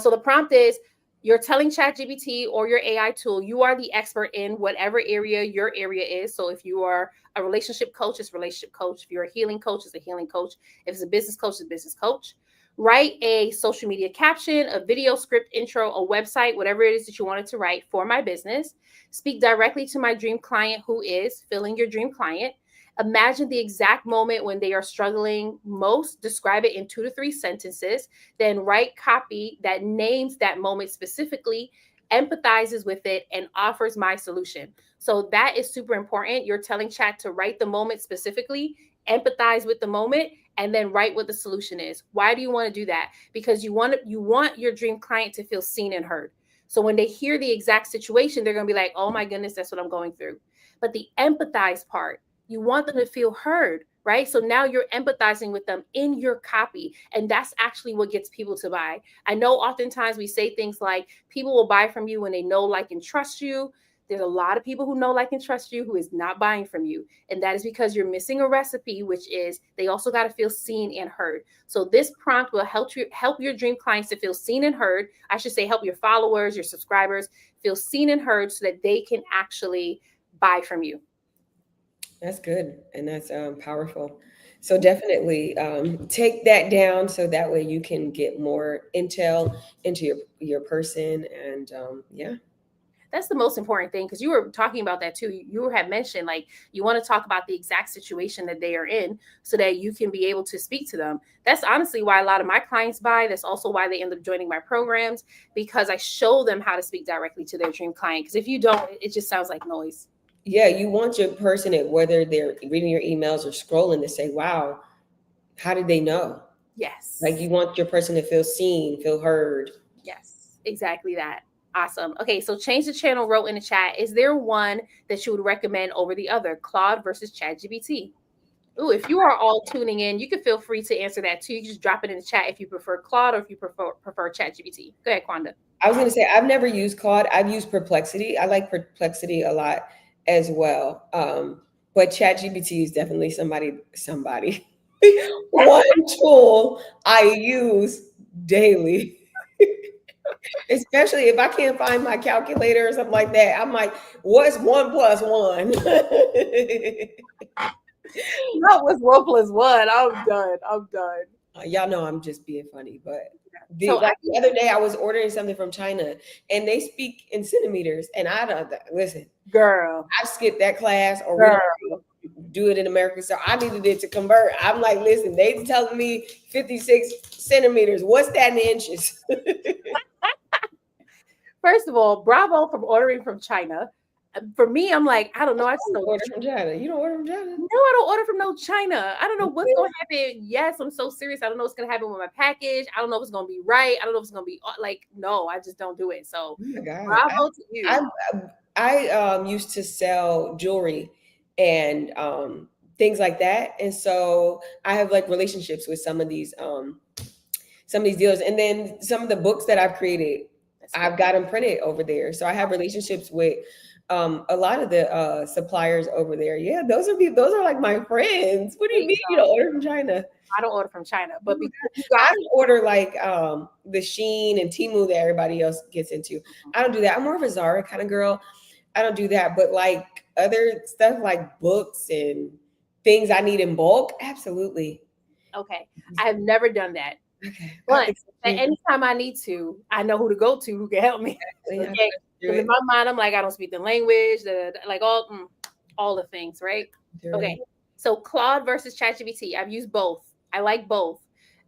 so the prompt is, you're telling ChatGPT or your AI tool, you are the expert in whatever area your area is. So if you are a relationship coach, it's a relationship coach. If you're a healing coach, it's a healing coach. If it's a business coach, it's a business coach. Write a social media caption, a video script intro, a website, whatever it is that you wanted to write for my business. Speak directly to my dream client who is filling your dream client. Imagine the exact moment when they are struggling most. Describe it in 2 to 3 sentences. Then write copy that names that moment specifically, empathizes with it, and offers my solution. So that is super important. You're telling Chat to write the moment specifically, empathize with the moment, and then write what the solution is. Why do you want to do that? Because you want your dream client to feel seen and heard. So when they hear the exact situation, they're going to be like, "Oh my goodness, that's what I'm going through." But the empathize part, you want them to feel heard, right? So now you're empathizing with them in your copy, and that's actually what gets people to buy. I know oftentimes we say things like people will buy from you when they know, like, and trust you. There's a lot of people who know, like, and trust you who is not buying from you. And that is because you're missing a recipe, which is they also got to feel seen and heard. So this prompt will help your dream clients to feel seen and heard. I should say help your followers, your subscribers feel seen and heard so that they can actually buy from you. That's good, and that's powerful. So definitely take that down so that way you can get more intel into your person, and yeah. That's the most important thing, because you were talking about that too. You had mentioned like you want to talk about the exact situation that they are in so that you can be able to speak to them. That's honestly why a lot of my clients buy. That's also why they end up joining my programs, because I show them how to speak directly to their dream client. Because if you don't, it just sounds like noise. Yeah, you want your person, at whether they're reading your emails or scrolling, to say, "Wow, how did they know?" Like Yes. you want your person to feel seen, feel heard. Yes, exactly that. Awesome. Okay, so Change the Channel wrote in the chat, is there one that you would recommend over the other, Claude versus ChatGPT? Ooh, if you are all tuning in, you can feel free to answer that too. You can just drop it in the chat if you prefer Claude or if you prefer ChatGPT. Go ahead, Quonda. I was going to say I've never used Claude. I've used Perplexity. I like Perplexity a lot as well. But ChatGPT is definitely somebody one tool I use daily. Especially if I can't find my calculator or something like that. I'm like, what's one plus one? That was 1 plus 1. I'm done. I'm done. Y'all know I'm just being funny, but So I the other day I was ordering something from China and they speak in centimeters, and I don't listen. girl, I skipped that class, or we girl. don't do it in America, so I needed it to convert. I'm like, listen, they telling me 56 centimeters. What's that in inches? First of all, bravo from ordering from China. For me, I'm like, I don't know. I just don't. Order from China. You don't order from China? No, I don't order from no China. I don't know what's going to happen. Yes, I'm so serious. I don't know what's going to happen with my package. I don't know if it's going to be right. I don't know if it's going to be like, no, I just don't do it. So, Oh my God. bravo to you. I used to sell jewelry and things like that, and so I have like relationships with some of these dealers, and then some of the books that I've created, I've got them printed over there. So I have relationships with a lot of the suppliers over there. Yeah, those are like my friends. What do you mean you don't order from China? I don't order from China, but because you I got don't order like the Shein and Temu that everybody else gets into. I don't do that. I'm more of a Zara kind of girl. I don't do that, but like other stuff like books and things I need in bulk, absolutely. okay, I have never done that. Okay. But anytime I need to, I know who to go to who can help me. Okay. Because in my mind, I'm like, I don't speak the language, like all the things, right? Okay. So Claude versus ChatGPT. I've used both. I like both.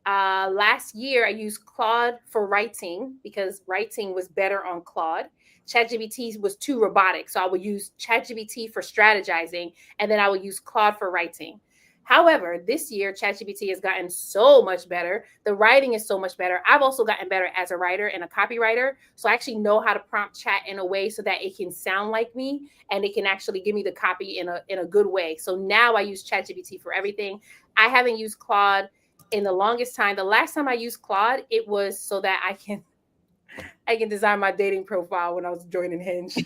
Last year, I used Claude for writing because writing was better on Claude. ChatGPT was too robotic. So I would use ChatGPT for strategizing, and then I would use Claude for writing. However, this year, ChatGPT has gotten so much better. The writing is so much better. I've also gotten better as a writer and a copywriter. So I actually know how to prompt chat in a way so that it can sound like me and it can actually give me the copy in a good way. So now I use ChatGPT for everything. I haven't used Claude in the longest time. The last time I used Claude, it was so that I can design my dating profile when I was joining Hinge.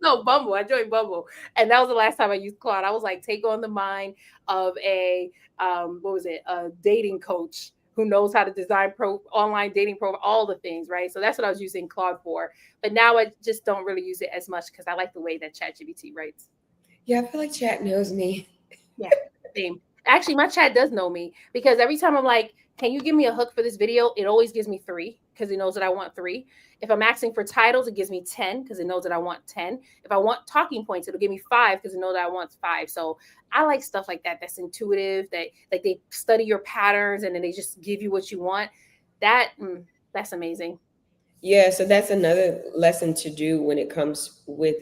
No, Bumble. I joined Bumble, and that was the last time I used Claude. I was like, take on the mind of a what was it? A dating coach who knows how to design online dating profile, all the things, right? So that's what I was using Claude for. But now I just don't really use it as much because I like the way that ChatGPT writes. Yeah, I feel like chat knows me. Yeah, same. Actually, my chat does know me because every time I'm like, can you give me a hook for this video? It always gives me 3 because it knows that I want 3. If I'm asking for titles, it gives me 10 because it knows that I want 10. If I want talking points, it'll give me 5 because it knows that I want 5. So I like stuff like that. That's intuitive. That like they study your patterns and then they just give you what you want. That's amazing. Yeah, so that's another lesson to do when it comes with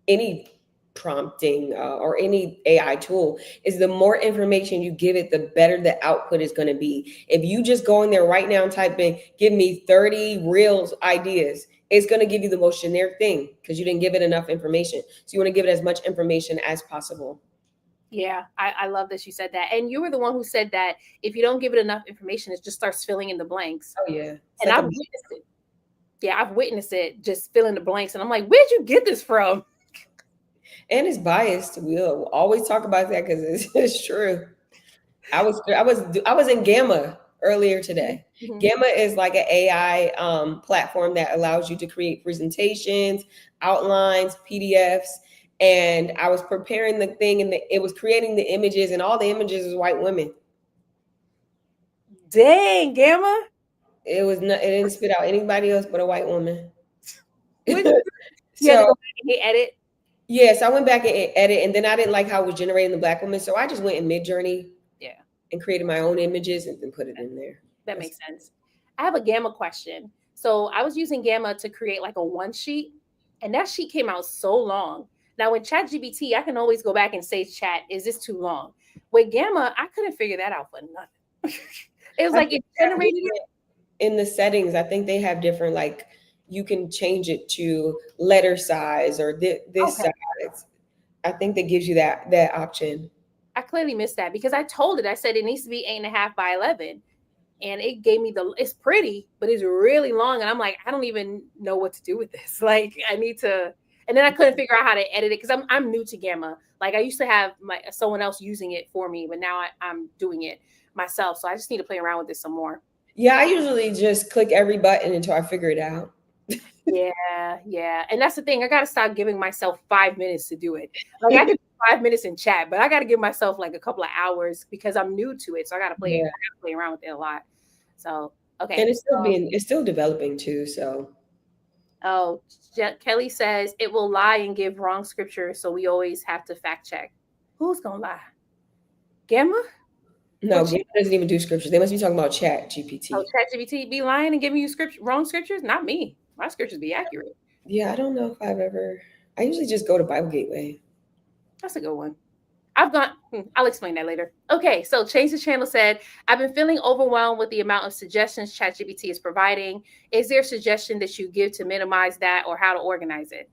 any prompting or any AI tool is the more information you give it, the better the output is going to be. If you just go in there right now and type in, give me 30 reels ideas, it's going to give you the most generic thing because you didn't give it enough information. So you want to give it as much information as possible. Yeah, I love that you said that. And you were the one who said that if you don't give it enough information, it just starts filling in the blanks. Oh yeah, it's And like I've a, witnessed it. Yeah, I've witnessed it just fill in the blanks. And I'm like, where'd you get this from? and it's biased. We'll always talk about that because it's true. I was in Gamma earlier today. Mhm. Gamma is like an AI platform that allows you to create presentations, outlines, PDFs, and I was preparing the thing, and it was creating the images, and all the images is white women. Dang, Gamma. It was not. It didn't spit out anybody else but a white woman. What you had to So go back and hit edit? yes, I went back and edit, and then I didn't like how it was generating the black woman, so I just went in Mid Journey Yeah, and created my own images and then put it in there. that That's, makes sense. I have a Gamma question. So I was using Gamma to create like a one sheet, and that sheet came out so long. Now with ChatGPT, I can always go back and say, "Chat, is this too long?" With Gamma, I couldn't figure that out for nothing. It was I like think it generated it. in the settings, I think they have different, like you can change it to letter size or this Okay, size. I think that gives you that option. I clearly missed that because I told it. I said it needs to be 8.5 by 11, and it gave me the. It's pretty, but it's really long, and I'm like, I don't even know what to do with this. Like, I need to. And then I couldn't figure out how to edit it because I'm new to Gamma. Like I used to have my someone else using it for me, but now I'm doing it myself. So I just need to play around with this some more. Yeah, I usually just click every button until I figure it out. Yeah, yeah. And that's the thing. I gotta stop giving myself 5 minutes to do it. Like I could do 5 minutes in chat, but I gotta give myself like a couple of hours because I'm new to it. So I Yeah, gotta play around with it a lot. So and okay. it's still developing too. So Oh, Kelly says it will lie and give wrong scripture, so we always have to fact check. Who's gonna lie? Gamma or no, Gamma doesn't even do scriptures. They must be talking about Chat oh, GPT. ChatGPT be lying and giving you scripture wrong scriptures? Not me. My scriptures be accurate. Yeah, I don't know if I've ever. I usually just go to Bible Gateway. That's a good one. I've gone, I'll explain that later. Okay, so Change the Channel said, I've been feeling overwhelmed with the amount of suggestions ChatGPT is providing. Is there a suggestion that you give to minimize that or how to organize it?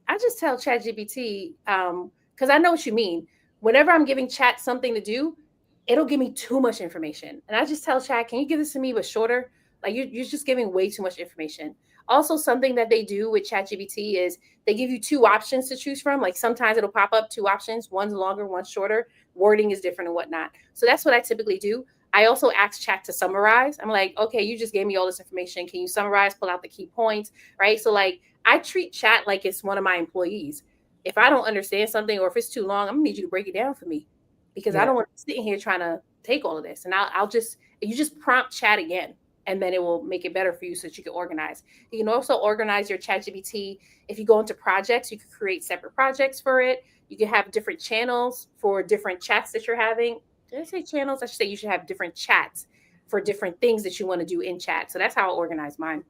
I just tell ChatGPT, because I know what you mean. Whenever I'm giving Chat something to do, it'll give me too much information. And I just tell Chat, can you give this to me but shorter? Like you're just giving way too much information. Also, something that they do with ChatGPT is they give you two options to choose from. Like sometimes it'll pop up two options, one's longer, one's shorter. Wording is different and whatnot. So that's what I typically do. I also ask Chat to summarize. I'm like, okay, you just gave me all this information. Can you summarize, pull out the key points, right? So like I treat Chat like it's one of my employees. If I don't understand something or if it's too long, I'm gonna need you to break it down for me because I Yeah. don't want to sit here trying to take all of this. And I'll just you just prompt Chat again, and then it will make it better for you so that you can organize. You can also organize your ChatGPT. If you go into projects, you can create separate projects for it. You can have different channels for different chats that you're having. Did I say channels? I should say you should have different chats for different things that you want to do in chat. So that's how I organize mine.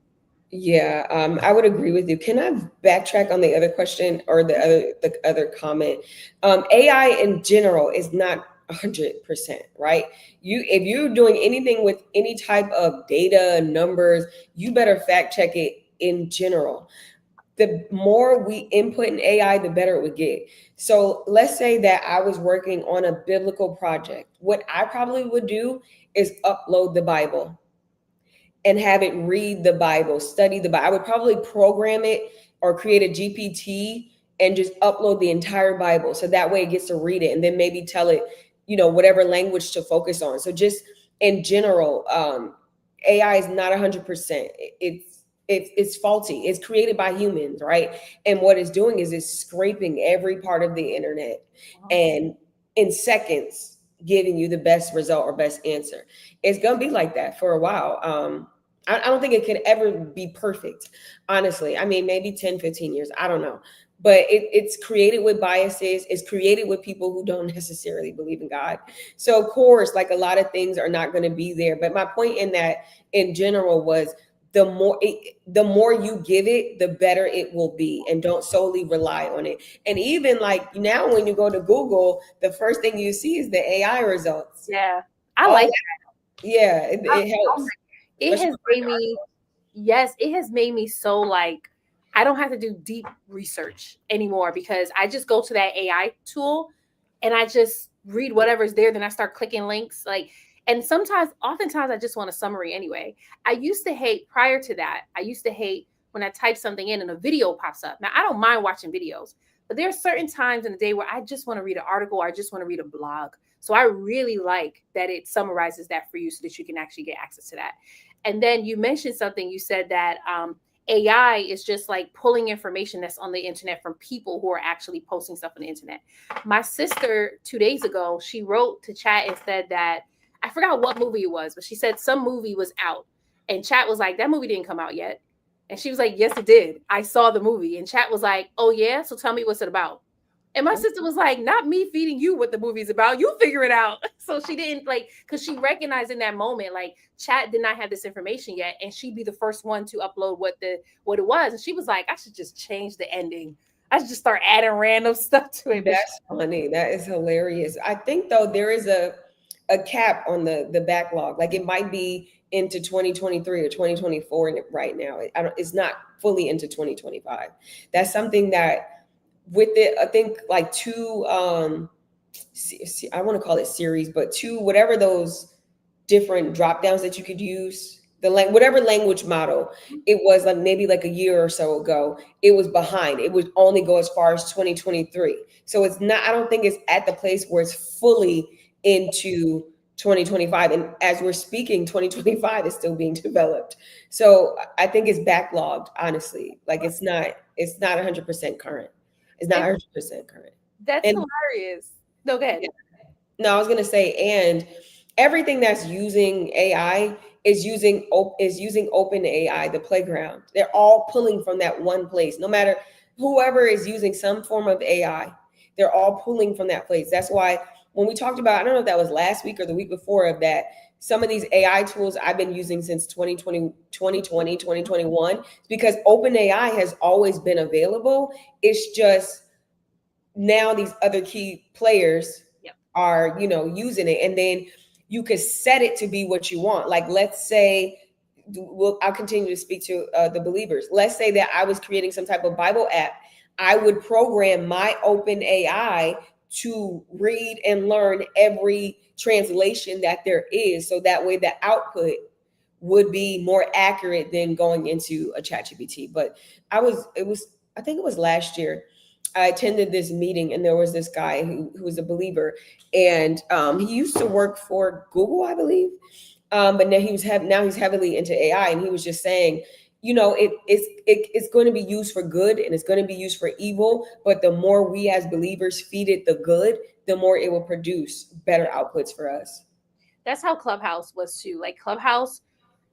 Yeah, I would agree with you. Can I backtrack on the other question or the other comment? AI in general is not 100%, right? If you're doing anything with any type of data, numbers, you better fact check it in general. The more we input in AI, the better it would get. So let's say that I was working on a biblical project. What I probably would do is upload the Bible and have it read the Bible, study the Bible. I would probably program it or create a GPT and just upload the entire Bible. So that way it gets to read it and then maybe tell it, whatever language to focus on. So just in general, AI is not 100%. It's faulty. It's created by humans, right? And what it's doing is it's scraping every part of the internet and in seconds giving you the best result or best answer. It's gonna be like that for a while. I don't think it could ever be perfect, honestly. I mean, maybe 10, 15 years, I don't know. But it's created with biases, it's created with people who don't necessarily believe in God. So, of course, like a lot of things are not going to be there. But my point in that, in general, was the more you give it, the better it will be, and don't solely rely on it. And even like now, when you go to Google, the first thing you see is the AI results. Yeah, I All like that, yeah, it oh helps, my, it especially has for made me, yes, it has made me so like, I don't have to do deep research anymore because I just go to that AI tool and I just read whatever's there. Then I start clicking links. Like, and oftentimes I just want a summary anyway. I used to hate prior to that. I used to hate when I type something in and a video pops up. Now I don't mind watching videos, but there are certain times in the day where I just want to read an article or I just want to read a blog. So I really like that it summarizes that for you so that you can actually get access to that. And then you mentioned something, you said that AI is just like pulling information that's on the internet from people who are actually posting stuff on the internet. My sister 2 days ago, she wrote to chat and said that I forgot what movie it was, but she said some movie was out. And chat was like, that movie didn't come out yet. And she was like, yes, it did. I saw the movie. And chat was like, oh, yeah. So tell me what's it about. And my sister was like, not me feeding you what the movie's about. You figure it out. So she didn't like, because she recognized in that moment, like chat did not have this information yet. And she'd be the first one to upload what it was. And she was like, I should just change the ending. I should just start adding random stuff to it. That's funny. That is hilarious. I think though there is a cap on the backlog. Like it might be into 2023 or 2024 right now. It's not fully into 2025. That's something that with it, I think like two I want to call it series, but two whatever those different drop downs that you could use, whatever language model it was, like maybe like a year or so ago, it was behind. It would only go as far as 2023. So it's not, I don't think it's at the place where it's fully into 2025. And as we're speaking, 2025 is still being developed. So I think it's backlogged, honestly. Like it's not 100% current. It's not 100% current. That's And hilarious. No, go ahead. no, I was gonna say, and everything that's using AI is using open AI, the playground. They're all pulling from that one place. No matter whoever is using some form of AI, they're all pulling from that place. That's why when we talked about, I don't know if that was last week or the week before, of that, some of these AI tools I've been using since 2021, because open AI has always been available. It's just now these other key players are using it, and then you could set it to be what you want. Like let's say, I'll continue to speak to the believers. Let's say that I was creating some type of Bible app. I would program my open AI to read and learn every translation that there is, so that way the output would be more accurate than going into a ChatGPT. But I think it was last year, I attended this meeting, and there was this guy who was a believer, and he used to work for Google, I believe, but now he's heavily into AI, and he was just saying, it's going to be used for good and it's going to be used for evil, but the more we as believers feed it the good, the more it will produce better outputs for us. That's how Clubhouse was too. Like Clubhouse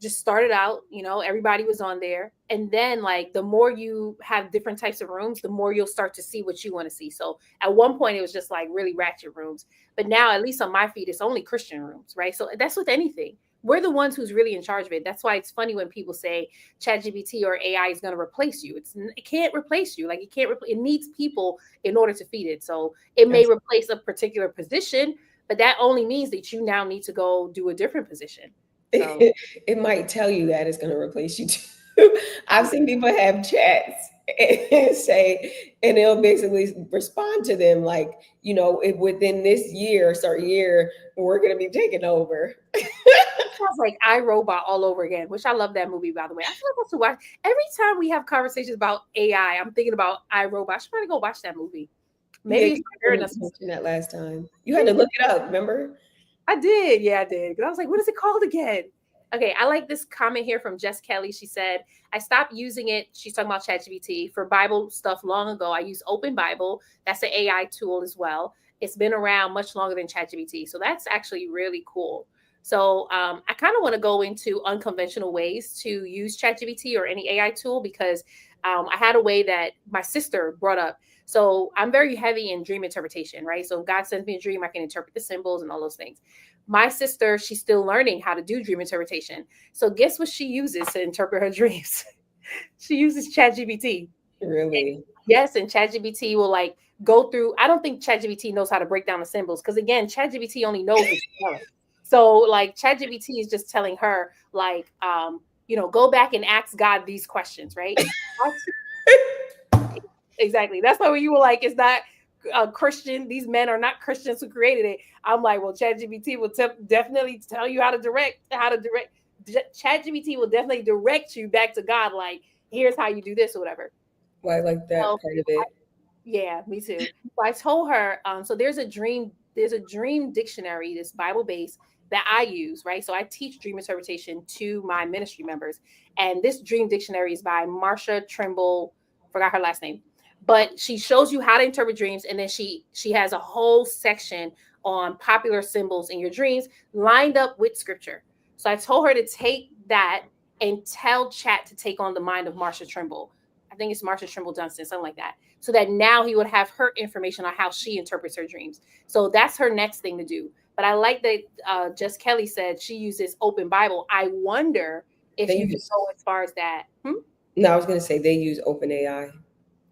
just started out, everybody was on there. And then like the more you have different types of rooms, the more you'll start to see what you want to see. So at one point it was just like really ratchet rooms. But now, at least on my feed, it's only Christian rooms, right? So that's with anything. We're the ones who's really in charge of it. That's why it's funny when people say ChatGPT or AI is going to replace you. It can't replace you. Like it needs people in order to feed it. So it may replace a particular position, but that only means that you now need to go do a different position. So it might tell you that it's going to replace you too. I've seen people have chats and say, and it'll basically respond to them like, if within this year or certain year, we're going to be taking over. Sounds like iRobot all over again, which I love that movie, by the way. I feel like I should watch. Every time we have conversations about AI, I'm thinking about iRobot. I should probably go watch that movie. Maybe you mentioned that last time. You had to look it up, remember? I did. Yeah, I did. Because I was like, what is it called again? Okay, I like this comment here from Jess Kelly. She said, I stopped using it. She's talking about ChatGPT for Bible stuff long ago. I use Open Bible. That's an AI tool as well. It's been around much longer than ChatGPT. So that's actually really cool. So I kind of want to go into unconventional ways to use ChatGPT or any AI tool, because I had a way that my sister brought up. So I'm very heavy in dream interpretation, right? So if God sends me a dream, I can interpret the symbols and all those things. My sister, she's still learning how to do dream interpretation. So guess what she uses to interpret her dreams? She uses ChatGPT. Really? Yes, and ChatGPT will like go through. I don't think ChatGPT knows how to break down the symbols because again, ChatGPT only knows what you're telling. So like ChatGPT is just telling her like go back and ask God these questions, right? Exactly. That's why when you were like, it's not Christian. These men are not Christians who created it. I'm like, well, ChatGPT will definitely tell you how to direct. ChatGPT will definitely direct you back to God. Like, here's how you do this or whatever. Well, I like that So part of it. yeah, me too. So I told her, so there's a dream dictionary, this Bible based that I use, right? So I teach dream interpretation to my ministry members. And this dream dictionary is by Marsha Trimble, forgot her last name. But she shows you how to interpret dreams, and then she has a whole section on popular symbols in your dreams lined up with scripture. So I told her to take that and tell chat to take on the mind of Marsha Trimble. I think it's Marsha Trimble Dunstan, something like that, so that now he would have her information on how she interprets her dreams. So that's her next thing to do. But I like that Just Kelly said she uses Open Bible. I wonder if They you can use, go as far as that. no, I was going to say they use OpenAI.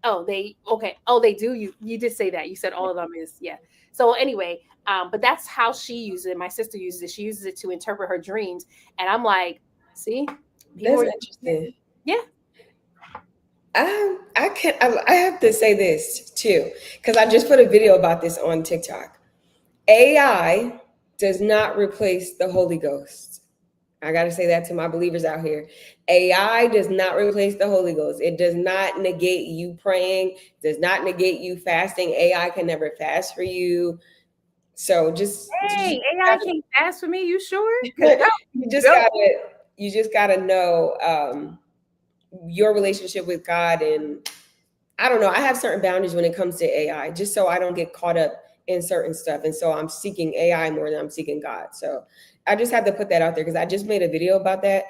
Oh, they okay. Oh, they do. You did say that. You said all of them is yeah. So anyway, but that's how she uses it. My sister uses it. She uses it to interpret her dreams, and I'm like, see, people That's are interesting. yeah. I have to say this too, because I just put a video about this on TikTok. AI does not replace the Holy Ghost. I got to say that to my believers out here. AI does not replace the Holy Ghost. It does not negate you praying, does not negate you fasting. AI can never fast for you. So just Hey, AI can't fast for me. You sure? Because that you would be just dope. gotta know your relationship with God. And I don't know, I have certain boundaries when it comes to AI, just so I don't get caught up in certain stuff. And so I'm seeking AI more than I'm seeking God. So I just had to put that out there because I just made a video about that.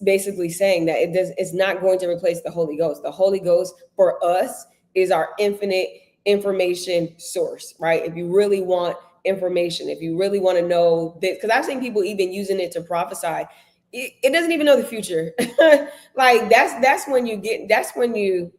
Basically saying that it's not going to replace the Holy Ghost. The Holy Ghost for us is our infinite information source, right? If you really want information, if you really want to know this, because I've seen people even using it to prophesy. It doesn't even know the future. Like that's when you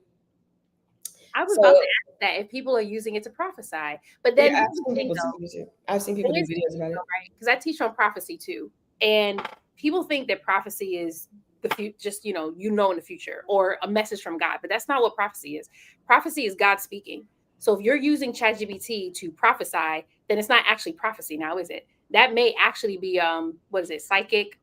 I was so about to ask that if people are using it to prophesy. But yeah, then here's the thing, though. I've seen people do Here's the videos thing, about though, it. right? Because I teach on prophecy too, and people think that prophecy is the future, just in the future or a message from God, but that's not what prophecy is. Prophecy is God speaking. So if you're using ChatGPT to prophesy, then it's not actually prophecy now, is it? That may actually be what is it, psychic,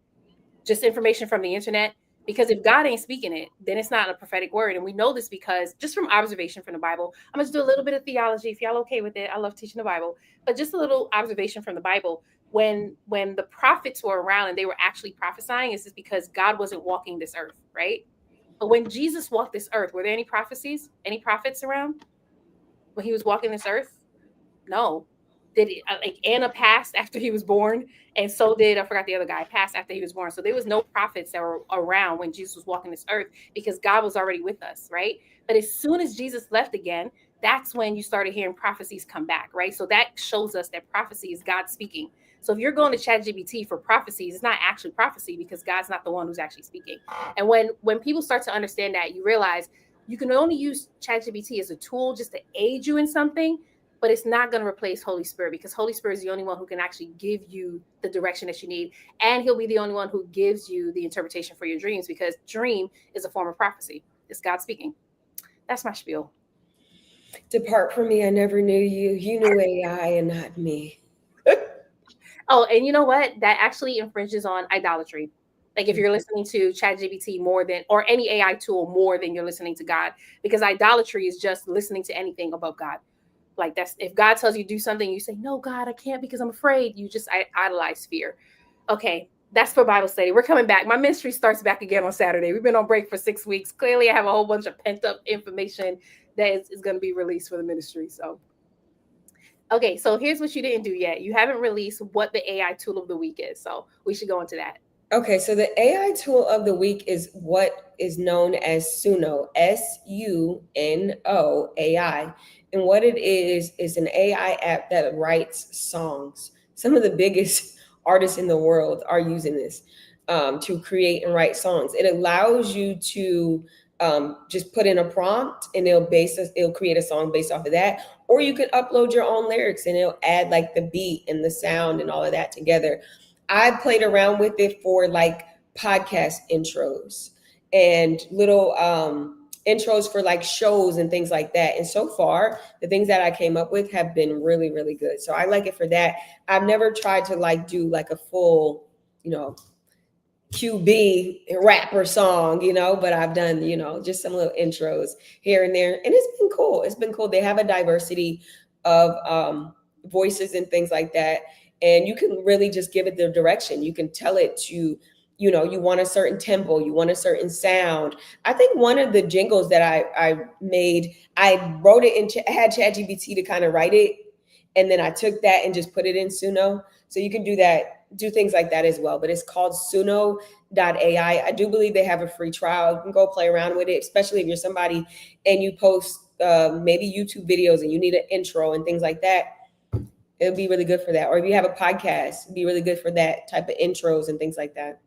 just information from the internet. Because if God ain't speaking it, then it's not a prophetic word. And we know this because just from observation from the Bible, I'm going to do a little bit of theology if y'all okay with it. I love teaching the Bible, but just a little observation from the Bible. When the prophets were around and they were actually prophesying, it's just because God wasn't walking this earth, right? But when Jesus walked this earth, were there any prophecies, any prophets around when he was walking this earth? No. Did it, like Anna passed after he was born, and so did I forgot the other guy passed after he was born. So there was no prophets that were around when Jesus was walking this earth because God was already with us, right? But as soon as Jesus left again, that's when you started hearing prophecies come back, right? So that shows us that prophecy is God speaking. So if you're going to ChatGPT for prophecies, it's not actually prophecy because God's not the one who's actually speaking. And when people start to understand that, you realize you can only use ChatGPT as a tool just to aid you in something, but it's not going to replace Holy Spirit because Holy Spirit is the only one who can actually give you the direction that you need. And he'll be the only one who gives you the interpretation for your dreams because dream is a form of prophecy. It's God speaking. That's my spiel. Depart from me, I never knew you. You knew AI and not me. Oh, and you know what? That actually infringes on idolatry. Like if you're listening to ChatGPT more than, or any AI tool more than you're listening to God, because idolatry is just listening to anything above God. Like that's if God tells you to do something, you say, no, God, I can't because I'm afraid. You just idolize fear. Okay, that's for Bible study. We're coming back. My ministry starts back again on Saturday. We've been on break for 6 weeks. Clearly, I have a whole bunch of pent up information that is going to be released for the ministry. So, okay, so here's what you didn't do yet. You haven't released what the AI tool of the week is. So we should go into that. Okay, so the AI tool of the week is what is known as Suno, Suno AI. And what it is an AI app that writes songs. Some of the biggest artists in the world are using this to create and write songs. It allows you to just put in a prompt and it'll create a song based off of that. Or you can upload your own lyrics and it'll add like the beat and the sound and all of that together. I played around with it for like podcast intros and little intros for like shows and things like that. And so far, the things that I came up with have been really, really good. So I like it for that. I've never tried to like do like a full, you know, QB rapper song, but I've done, just some little intros here and there. And it's been cool. It's been cool. They have a diversity of voices and things like that. And you can really just give it the direction. You can tell it to, you want a certain tempo, you want a certain sound. I think one of the jingles that I made, I wrote it I had ChatGPT to kind of write it. And then I took that and just put it in Suno. So you can do that, do things like that as well. But it's called Suno.ai. I do believe they have a free trial. You can go play around with it, especially if you're somebody and you post maybe YouTube videos and you need an intro and things like that. It'll be really good for that. Or if you have a podcast, it'd be really good for that type of intros and things like that.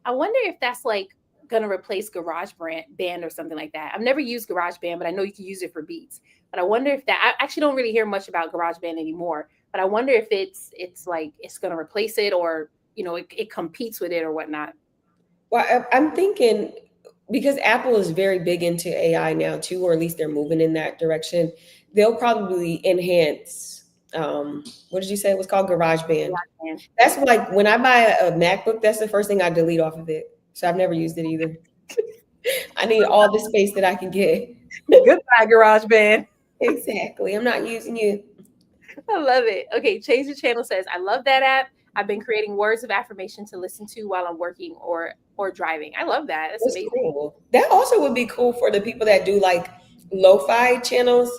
I wonder if that's like going to replace Band or something like that. I've never used GarageBand, but I know you can use it for beats. But I wonder if that, I actually don't really hear much about GarageBand anymore, but I wonder if it's like it's going to replace it, or it competes with it or whatnot. Well, I'm thinking because Apple is very big into AI now too, or at least they're moving in that direction. They'll probably enhance. What did you say it was called? GarageBand. GarageBand. That's like when I buy a MacBook, that's the first thing I delete off of it. So I've never used it either. I need all the space that I can get. Goodbye, GarageBand. Exactly. I'm not using you. I love it. Okay, Change the Channel says, I love that app. I've been creating words of affirmation to listen to while I'm working or driving. I love that. That's That's amazing. cool. That also would be cool for the people that do like lo-fi channels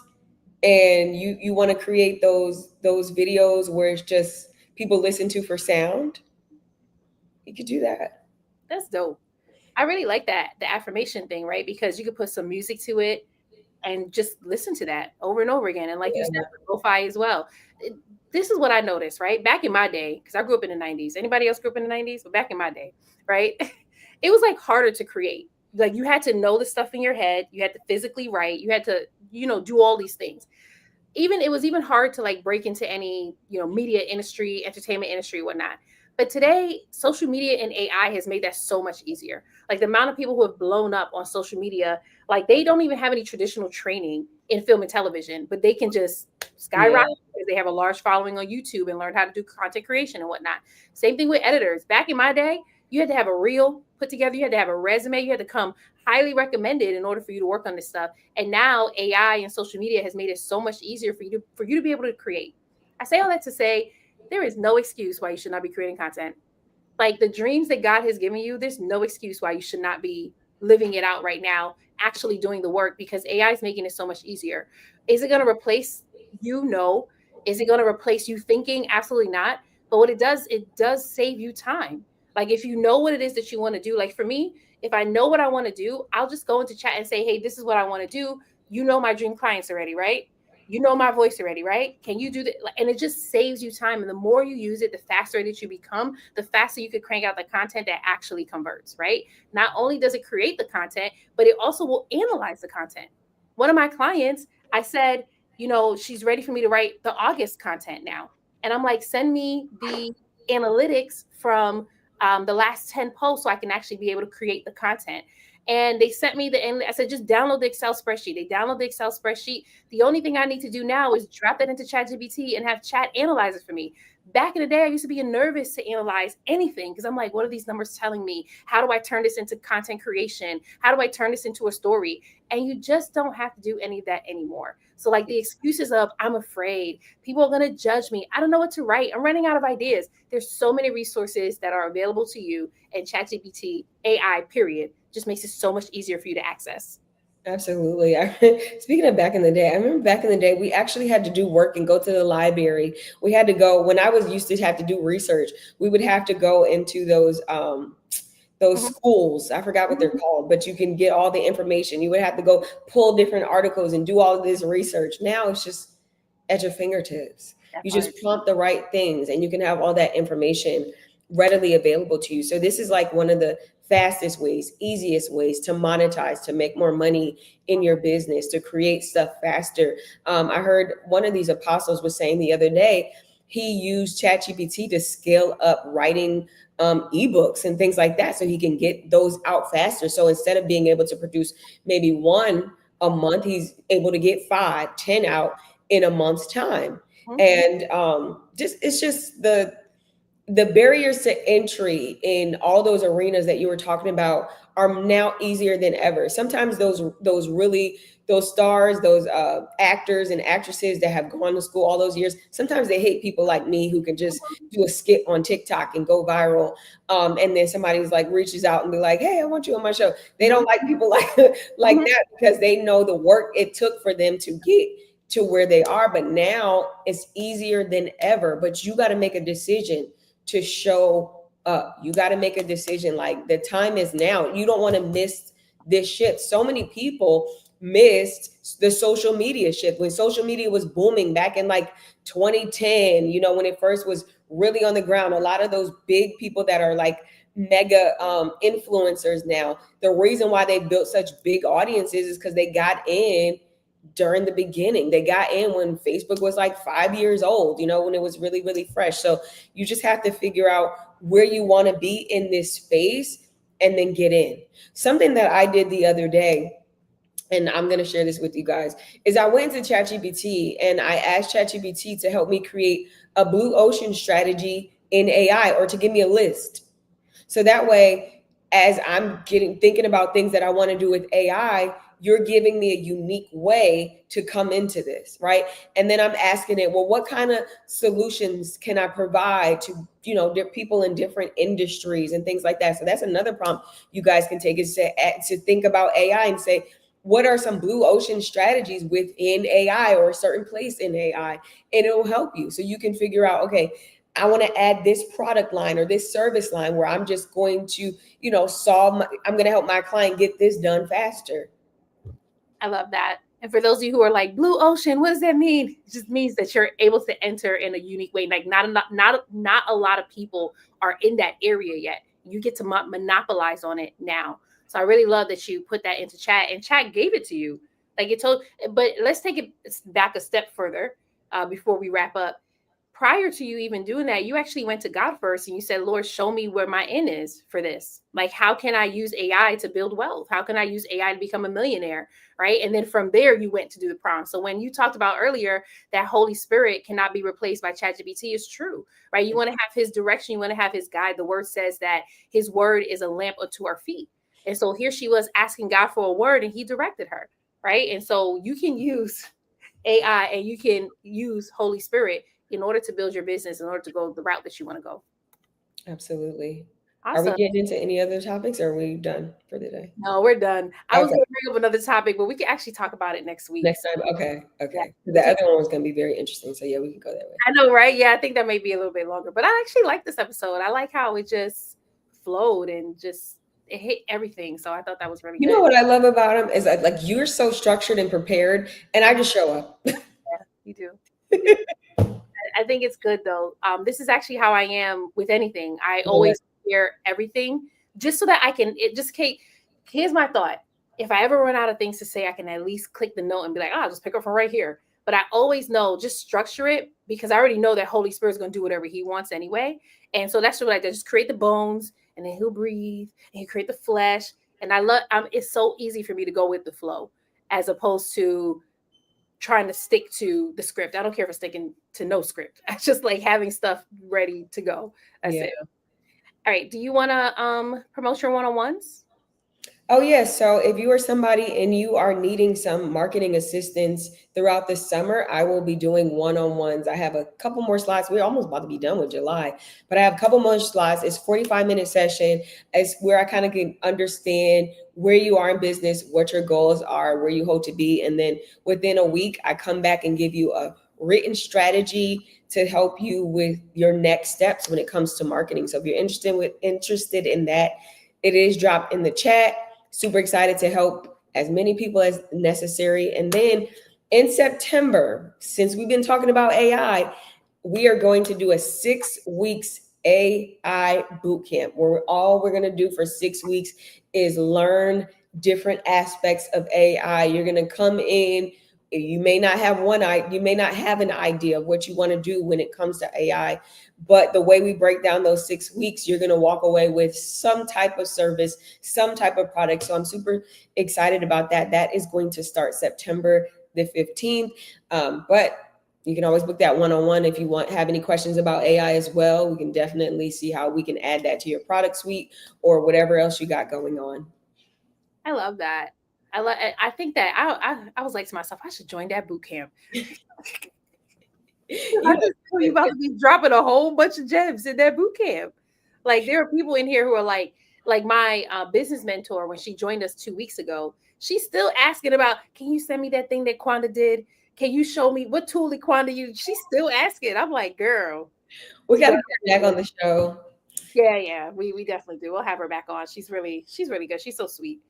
and you want to create those videos where it's just people listen to for sound. You could do that. That's dope. I really like that, the affirmation thing, right? Because you could put some music to it and just listen to that over and over again. And like you said, Yeah. lo-fi as well. This is what I noticed, right? Back in my day, because I grew up in the 90s. Anybody else grew up in the 90s? But back in my day, right? It was like harder to create. Like you had to know the stuff in your head. You had to physically write. You had to, do all these things. It was even hard to like break into any media industry, entertainment industry, whatnot. But today social media and AI has made that so much easier. Like the amount of people who have blown up on social media, like they don't even have any traditional training in film and television, but they can just Yeah. skyrocket because they have a large following on YouTube and learn how to do content creation and whatnot. Same thing with editors. Back in my day, you had to have a reel put together, you had to have a resume, you had to come highly recommended in order for you to work on this stuff. And now AI and social media has made it so much easier for you to be able to create. I say all that to say there is no excuse why you should not be creating content. Like the dreams that God has given you, there's no excuse why you should not be living it out right now, actually doing the work, because AI is making it so much easier. Is it going to replace you? No. Is it going to replace you thinking? Absolutely not. But what it does save you time. Like if you know what it is that you want to do, like for me, if I know what I want to do, I'll just go into chat and say, hey, this is what I want to do. You know my dream clients already, right? You know my voice already, right? Can you do that? And it just saves you time. And the more you use it, the faster that you become, the faster you could crank out the content that actually converts, right? Not only does it create the content, but it also will analyze the content. One of my clients, I said, she's ready for me to write the August content now. And I'm like, send me the analytics from the last 10 posts so I can actually be able to create the content. And they sent me and I said, just download the Excel spreadsheet. They download the Excel spreadsheet. The only thing I need to do now is drop that into ChatGPT and have chat analyze it for me. Back in the day, I used to be nervous to analyze anything because I'm like, what are these numbers telling me? How do I turn this into content creation? How do I turn this into a story? And you just don't have to do any of that anymore. So like the excuses of I'm afraid, people are going to judge me, I don't know what to write, I'm running out of ideas. There's so many resources that are available to you, and ChatGPT, AI, period, just makes it so much easier for you to access. Absolutely. Speaking of back in the day, I remember back in the day, we actually had to do work and go to the library. We had to go when I was used to have to do research. We would have to go into those Mhm. schools. I forgot what they're Mhm. called, but you can get all the information. You would have to go pull different articles and do all of this research. Now it's just at your fingertips. That You part. just prompt the right things and you can have all that information readily available to you. So this is like one of the fastest ways, easiest ways to monetize, to make more money in your business, to create stuff faster. I heard one of these apostles was saying the other day, he used ChatGPT to scale up writing ebooks and things like that so he can get those out faster. So instead of being able to produce maybe one a month, he's able to get 5, 10 out in a month's time. Mhm. And just it's just the barriers to entry in all those arenas that you were talking about are now easier than ever. Sometimes those stars, those actors and actresses that have gone to school all those years, sometimes they hate people like me who can just do a skit on TikTok and go viral. And then somebody's like reaches out and be like, "Hey, I want you on my show." They don't Mhm. like people like like Mhm. that because they know the work it took for them to get to where they are. But now it's easier than ever. But you got to make a decision to show up. You got to make a decision. Like the time is now. You don't want to miss this shift. So many people missed the social media shift when social media was booming back in like 2010, when it first was really on the ground. A lot of those big people that are like mega influencers now, the reason why they built such big audiences is because they got in during the beginning. They got in when Facebook was like 5 years old, when it was really, really fresh. So you just have to figure out where you want to be in this space and then get in. Something that I did the other day, and I'm going to share this with you guys, is I went to ChatGPT and I asked ChatGPT to help me create a blue ocean strategy in AI or to give me a list. So that way, as I'm getting thinking about things that I want to do with AI, you're giving me a unique way to come into this, right? And then I'm asking it, well, what kind of solutions can I provide to, people in different industries and things like that. So that's another prompt you guys can take, is to think about AI and say, what are some blue ocean strategies within AI or a certain place in AI? And it'll help you. So you can figure out, okay, I want to add this product line or this service line where I'm just going to, I'm going to help my client get this done faster. I love that. And for those of you who are like, blue ocean, what does that mean? It just means that you're able to enter in a unique way. Like not a lot of people are in that area yet. You get to monopolize on it now. So I really love that you put that into chat and chat gave it to you. Like it told, but let's take it back a step further before we wrap up. Prior to you even doing that, you actually went to God first and you said, Lord, show me where my end is for this. Like, how can I use AI to build wealth? How can I use AI to become a millionaire? Right. And then from there, you went to do the prompt. So when you talked about earlier that Holy Spirit cannot be replaced by ChatGPT, is true. Right. You want to have his direction. You want to have his guide. The word says that his word is a lamp unto our feet. And so here she was asking God for a word and he directed her. Right. And so you can use AI and you can use Holy Spirit in order to build your business, in order to go the route that you want to go. Absolutely. Are we Awesome. getting into any other topics or are we done for the day? No, we're done. I was Okay. going to bring up another topic, but we can actually talk about it next week. Next time. Okay. Yeah, Okay. The because other one was going to be very interesting. So yeah, we can go that way. I know, right? Yeah, I think that may be a little bit longer, but I actually like this episode. I like how it just flowed and just it hit everything. So I thought that was really You know good. what I love about him is that like you're so structured and prepared and I just show up. Yeah, you do. You do. I think it's good though. This is actually how I am with anything. I Love always hear everything just so that I can. It just here's my thought. If I ever run out of things to say, I can at least click the note and be like, "Oh, I'll just pick up from right here." But I always know just structure it because I already know that Holy Spirit's going to do whatever He wants anyway. And so that's what I do. Just create the bones, and then He'll breathe, and He'll create the flesh. And I love. It's so easy for me to go with the flow, as opposed to trying to stick to the script. I don't care for sticking to no script. I just like having stuff ready to go. That's Yeah. it. All right. Do you want to promote your one-on-ones? Oh, yes. So if you are somebody and you are needing some marketing assistance throughout the summer, I will be doing one-on-ones. I have a couple more slots. We're almost about to be done with July, but I have a couple more slots. It's 45-minute session. It's where I kind of can understand where you are in business, what your goals are, where you hope to be. And then within a week, I come back and give you a written strategy to help you with your next steps when it comes to marketing. So if you're interested in that, it is dropped in the chat. Super excited to help as many people as necessary. And then in September, since we've been talking about AI, we are going to do a 6 weeks AI boot camp where all we're going to do for 6 weeks is learn different aspects of AI. You're going to come in. You may not have you may not have an idea of what you want to do when it comes to AI, but the way we break down those 6 weeks, you're going to walk away with some type of service, some type of product. So I'm super excited about that. That is going to start September the 15th. But you can always book that one-on-one if you have any questions about AI as well. We can definitely see how we can add that to your product suite or whatever else you got going on. I love that. I think that I was like to myself, I should join that boot camp. I You just know you about to be dropping a whole bunch of gems in that boot camp. Like there are people in here who are like my business mentor when she joined us 2 weeks ago. She's still asking about, can you send me that thing that Quonda did? Can you show me what tool did Quonda use? She's still asking. I'm like, girl, we we got to definitely get back on the show. yeah, we definitely do. We'll have her back on. She's really good. She's so sweet.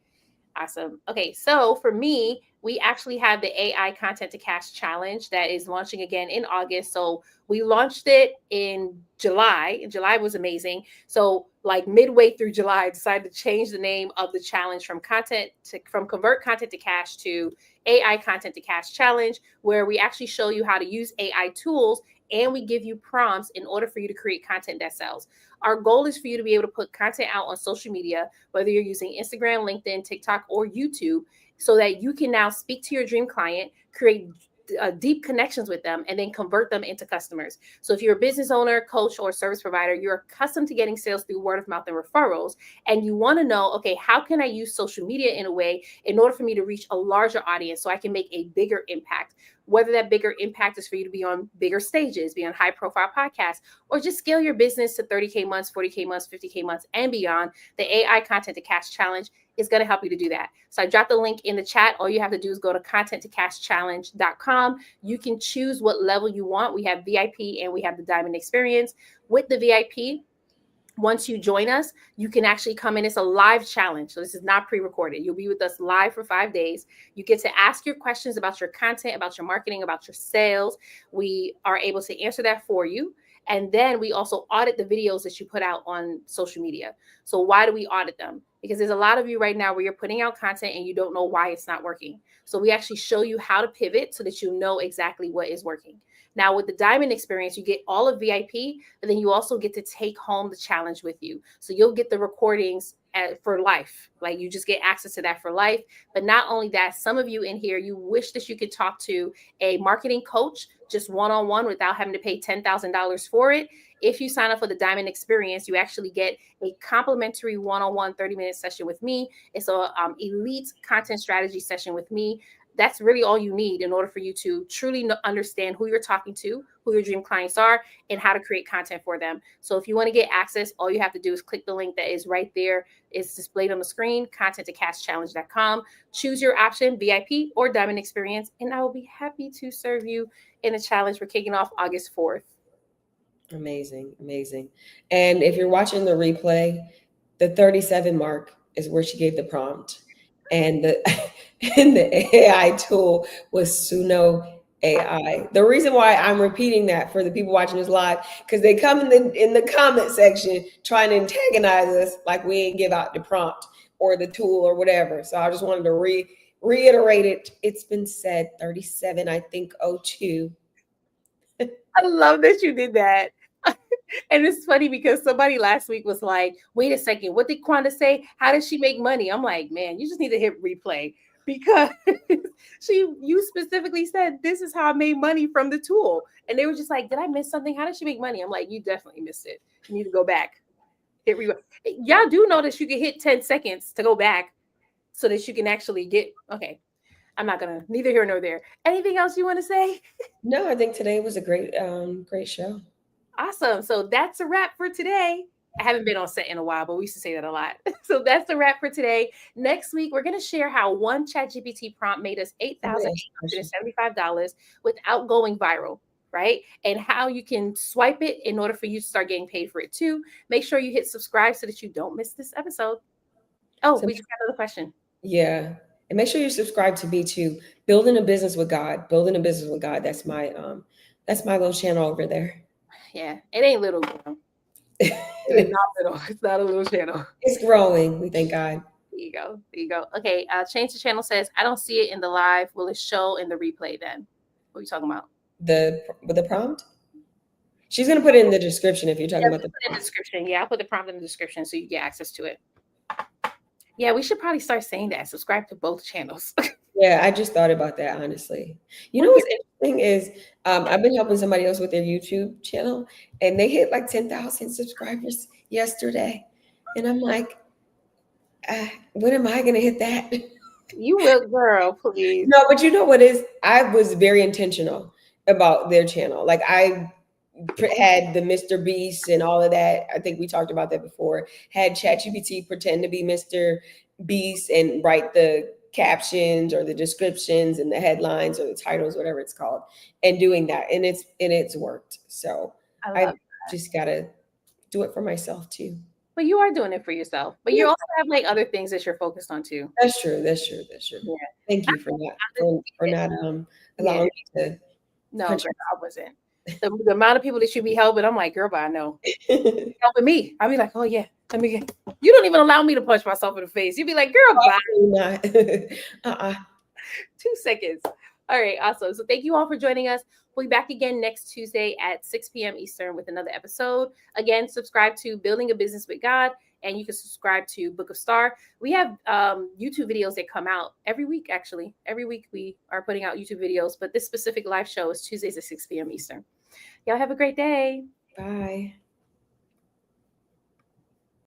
Awesome. Okay, so for me, we actually have the AI Content to Cash Challenge that is launching again in August. So we launched it in July, and July was amazing. So like midway through July, I decided to change the name of the challenge from Convert Content to Cash to AI Content to Cash Challenge, where we actually show you how to use AI tools and we give you prompts in order for you to create content that sells. Our goal is for you to be able to put content out on social media, whether you're using Instagram, LinkedIn, TikTok, or YouTube, so that you can now speak to your dream client, create deep connections with them, and then convert them into customers. So if you're a business owner, coach, or service provider, you're accustomed to getting sales through word of mouth and referrals, and you want to know, okay, how can I use social media in a way in order for me to reach a larger audience so I can make a bigger impact? Whether that bigger impact is for you to be on bigger stages, be on high profile podcasts, or just scale your business to 30K months, 40K months, 50K months, and beyond, the AI Content to Cash Challenge is going to help you to do that. So I dropped the link in the chat. All you have to do is go to contenttocashchallenge.com. You can choose what level you want. We have VIP and we have the Diamond Experience. With the VIP, once you join us, you can actually come in. It's a live challenge. So this is not pre-recorded. You'll be with us live for 5 days. You get to ask your questions about your content, about your marketing, about your sales. We are able to answer that for you. And then we also audit the videos that you put out on social media. So why do we audit them? Because there's a lot of you right now where you're putting out content and you don't know why it's not working. So we actually show you how to pivot so that you know exactly what is working. Now, with the Diamond Experience, you get all of VIP, but then you also get to take home the challenge with you. So you'll get the recordings for life. Like you just get access to that for life. But not only that, some of you in here, you wish that you could talk to a marketing coach just one-on-one without having to pay $10,000 for it. If you sign up for the Diamond Experience, you actually get a complimentary one-on-one 30-minute session with me. It's a elite content strategy session with me. That's really all you need in order for you to truly understand who you're talking to, who your dream clients are, and how to create content for them. So if you want to get access, all you have to do is click the link that is right there. It's displayed on the screen, contenttocashchallenge.com. Choose your option, VIP or Diamond Experience, and I will be happy to serve you in the challenge. We're kicking off August 4th. Amazing, amazing. And if you're watching the replay, the 37 mark is where she gave the prompt. And the and the AI tool was Suno AI. The reason why I'm repeating that for the people watching this live, because they come in the comment section trying to antagonize us like we ain't give out the prompt or the tool or whatever. So I just wanted to reiterate it. It's been said 37, I think 02. I love that you did that. And it's funny because somebody last week was like, wait a second, what did Quonda say? How does she make money? I'm like, man, you just need to hit replay because you specifically said, this is how I made money from the tool. And they were just like, did I miss something? How did she make money? I'm like, you definitely missed it. You need to go back. Hit replay. Y'all do notice you can hit 10 seconds to go back. so that you can actually get, okay, I'm not gonna, neither here nor there. Anything else you want to say? No, I think today was a great show. Awesome. So that's a wrap for today. I haven't been on set in a while, but we used to say that a lot. So that's a wrap for today. Next week, we're going to share how one ChatGPT prompt made us I'm gonna ask a question. $8,875 without going viral, right? And how you can swipe it in order for you to start getting paid for it too. Make sure you hit subscribe so that you don't miss this episode. Oh, So we just got another question. yeah, and make sure you subscribe to B2. Building a business with God. Building a business with God. That's my little channel over there. Yeah, it ain't little, girl. It is not little. It's not a little channel. It's growing. We thank God. There you go. There you go. Okay. Change the channel says, I don't see it in the live. Will it show in the replay then? What are you talking about? The prompt. She's gonna put it in the description if you're talking Yeah, about put the. it in the description. Yeah, I'll put the prompt in the description so you get access to it. Yeah, we should probably start saying that. Subscribe to both channels. Yeah, I just thought about that honestly. You know We'll what's get interesting is I've been helping somebody else with their YouTube channel, and they hit like 10,000 subscribers yesterday, and I'm like, when am I gonna hit that? you will, girl, please. No, but you know what is? I was very intentional about their channel. Like I had the Mr. Beast and all of that. I think we talked about that before. Had ChatGPT pretend to be Mr. Beast and write the captions or the descriptions and the headlines or the titles, whatever it's called, and doing that. And it's worked. So I I love it. just gotta do it for myself too. But you are doing it for yourself. But Yeah, you also have like other things that you're focused on too. that's true. That's true. That's true. Yeah. Thank you for not for not Yeah. allowing me to No, punch girl, I wasn't. The amount of people that you be helping, I'm like, girl, but I know. Helping me. I'll be like, oh yeah, let me get. You don't even allow me to punch myself in the face. You'd be like, girl, bye. not. uh-uh. 2 seconds. All right, awesome. So thank you all for joining us. We'll be back again next Tuesday at 6 p.m. Eastern with another episode. Again, subscribe to Building a Business with God, and you can subscribe to Book of Star. We have YouTube videos that come out every week, actually. Every week we are putting out YouTube videos, but this specific live show is Tuesdays at 6 p.m. Eastern. Y'all have a great day. Bye.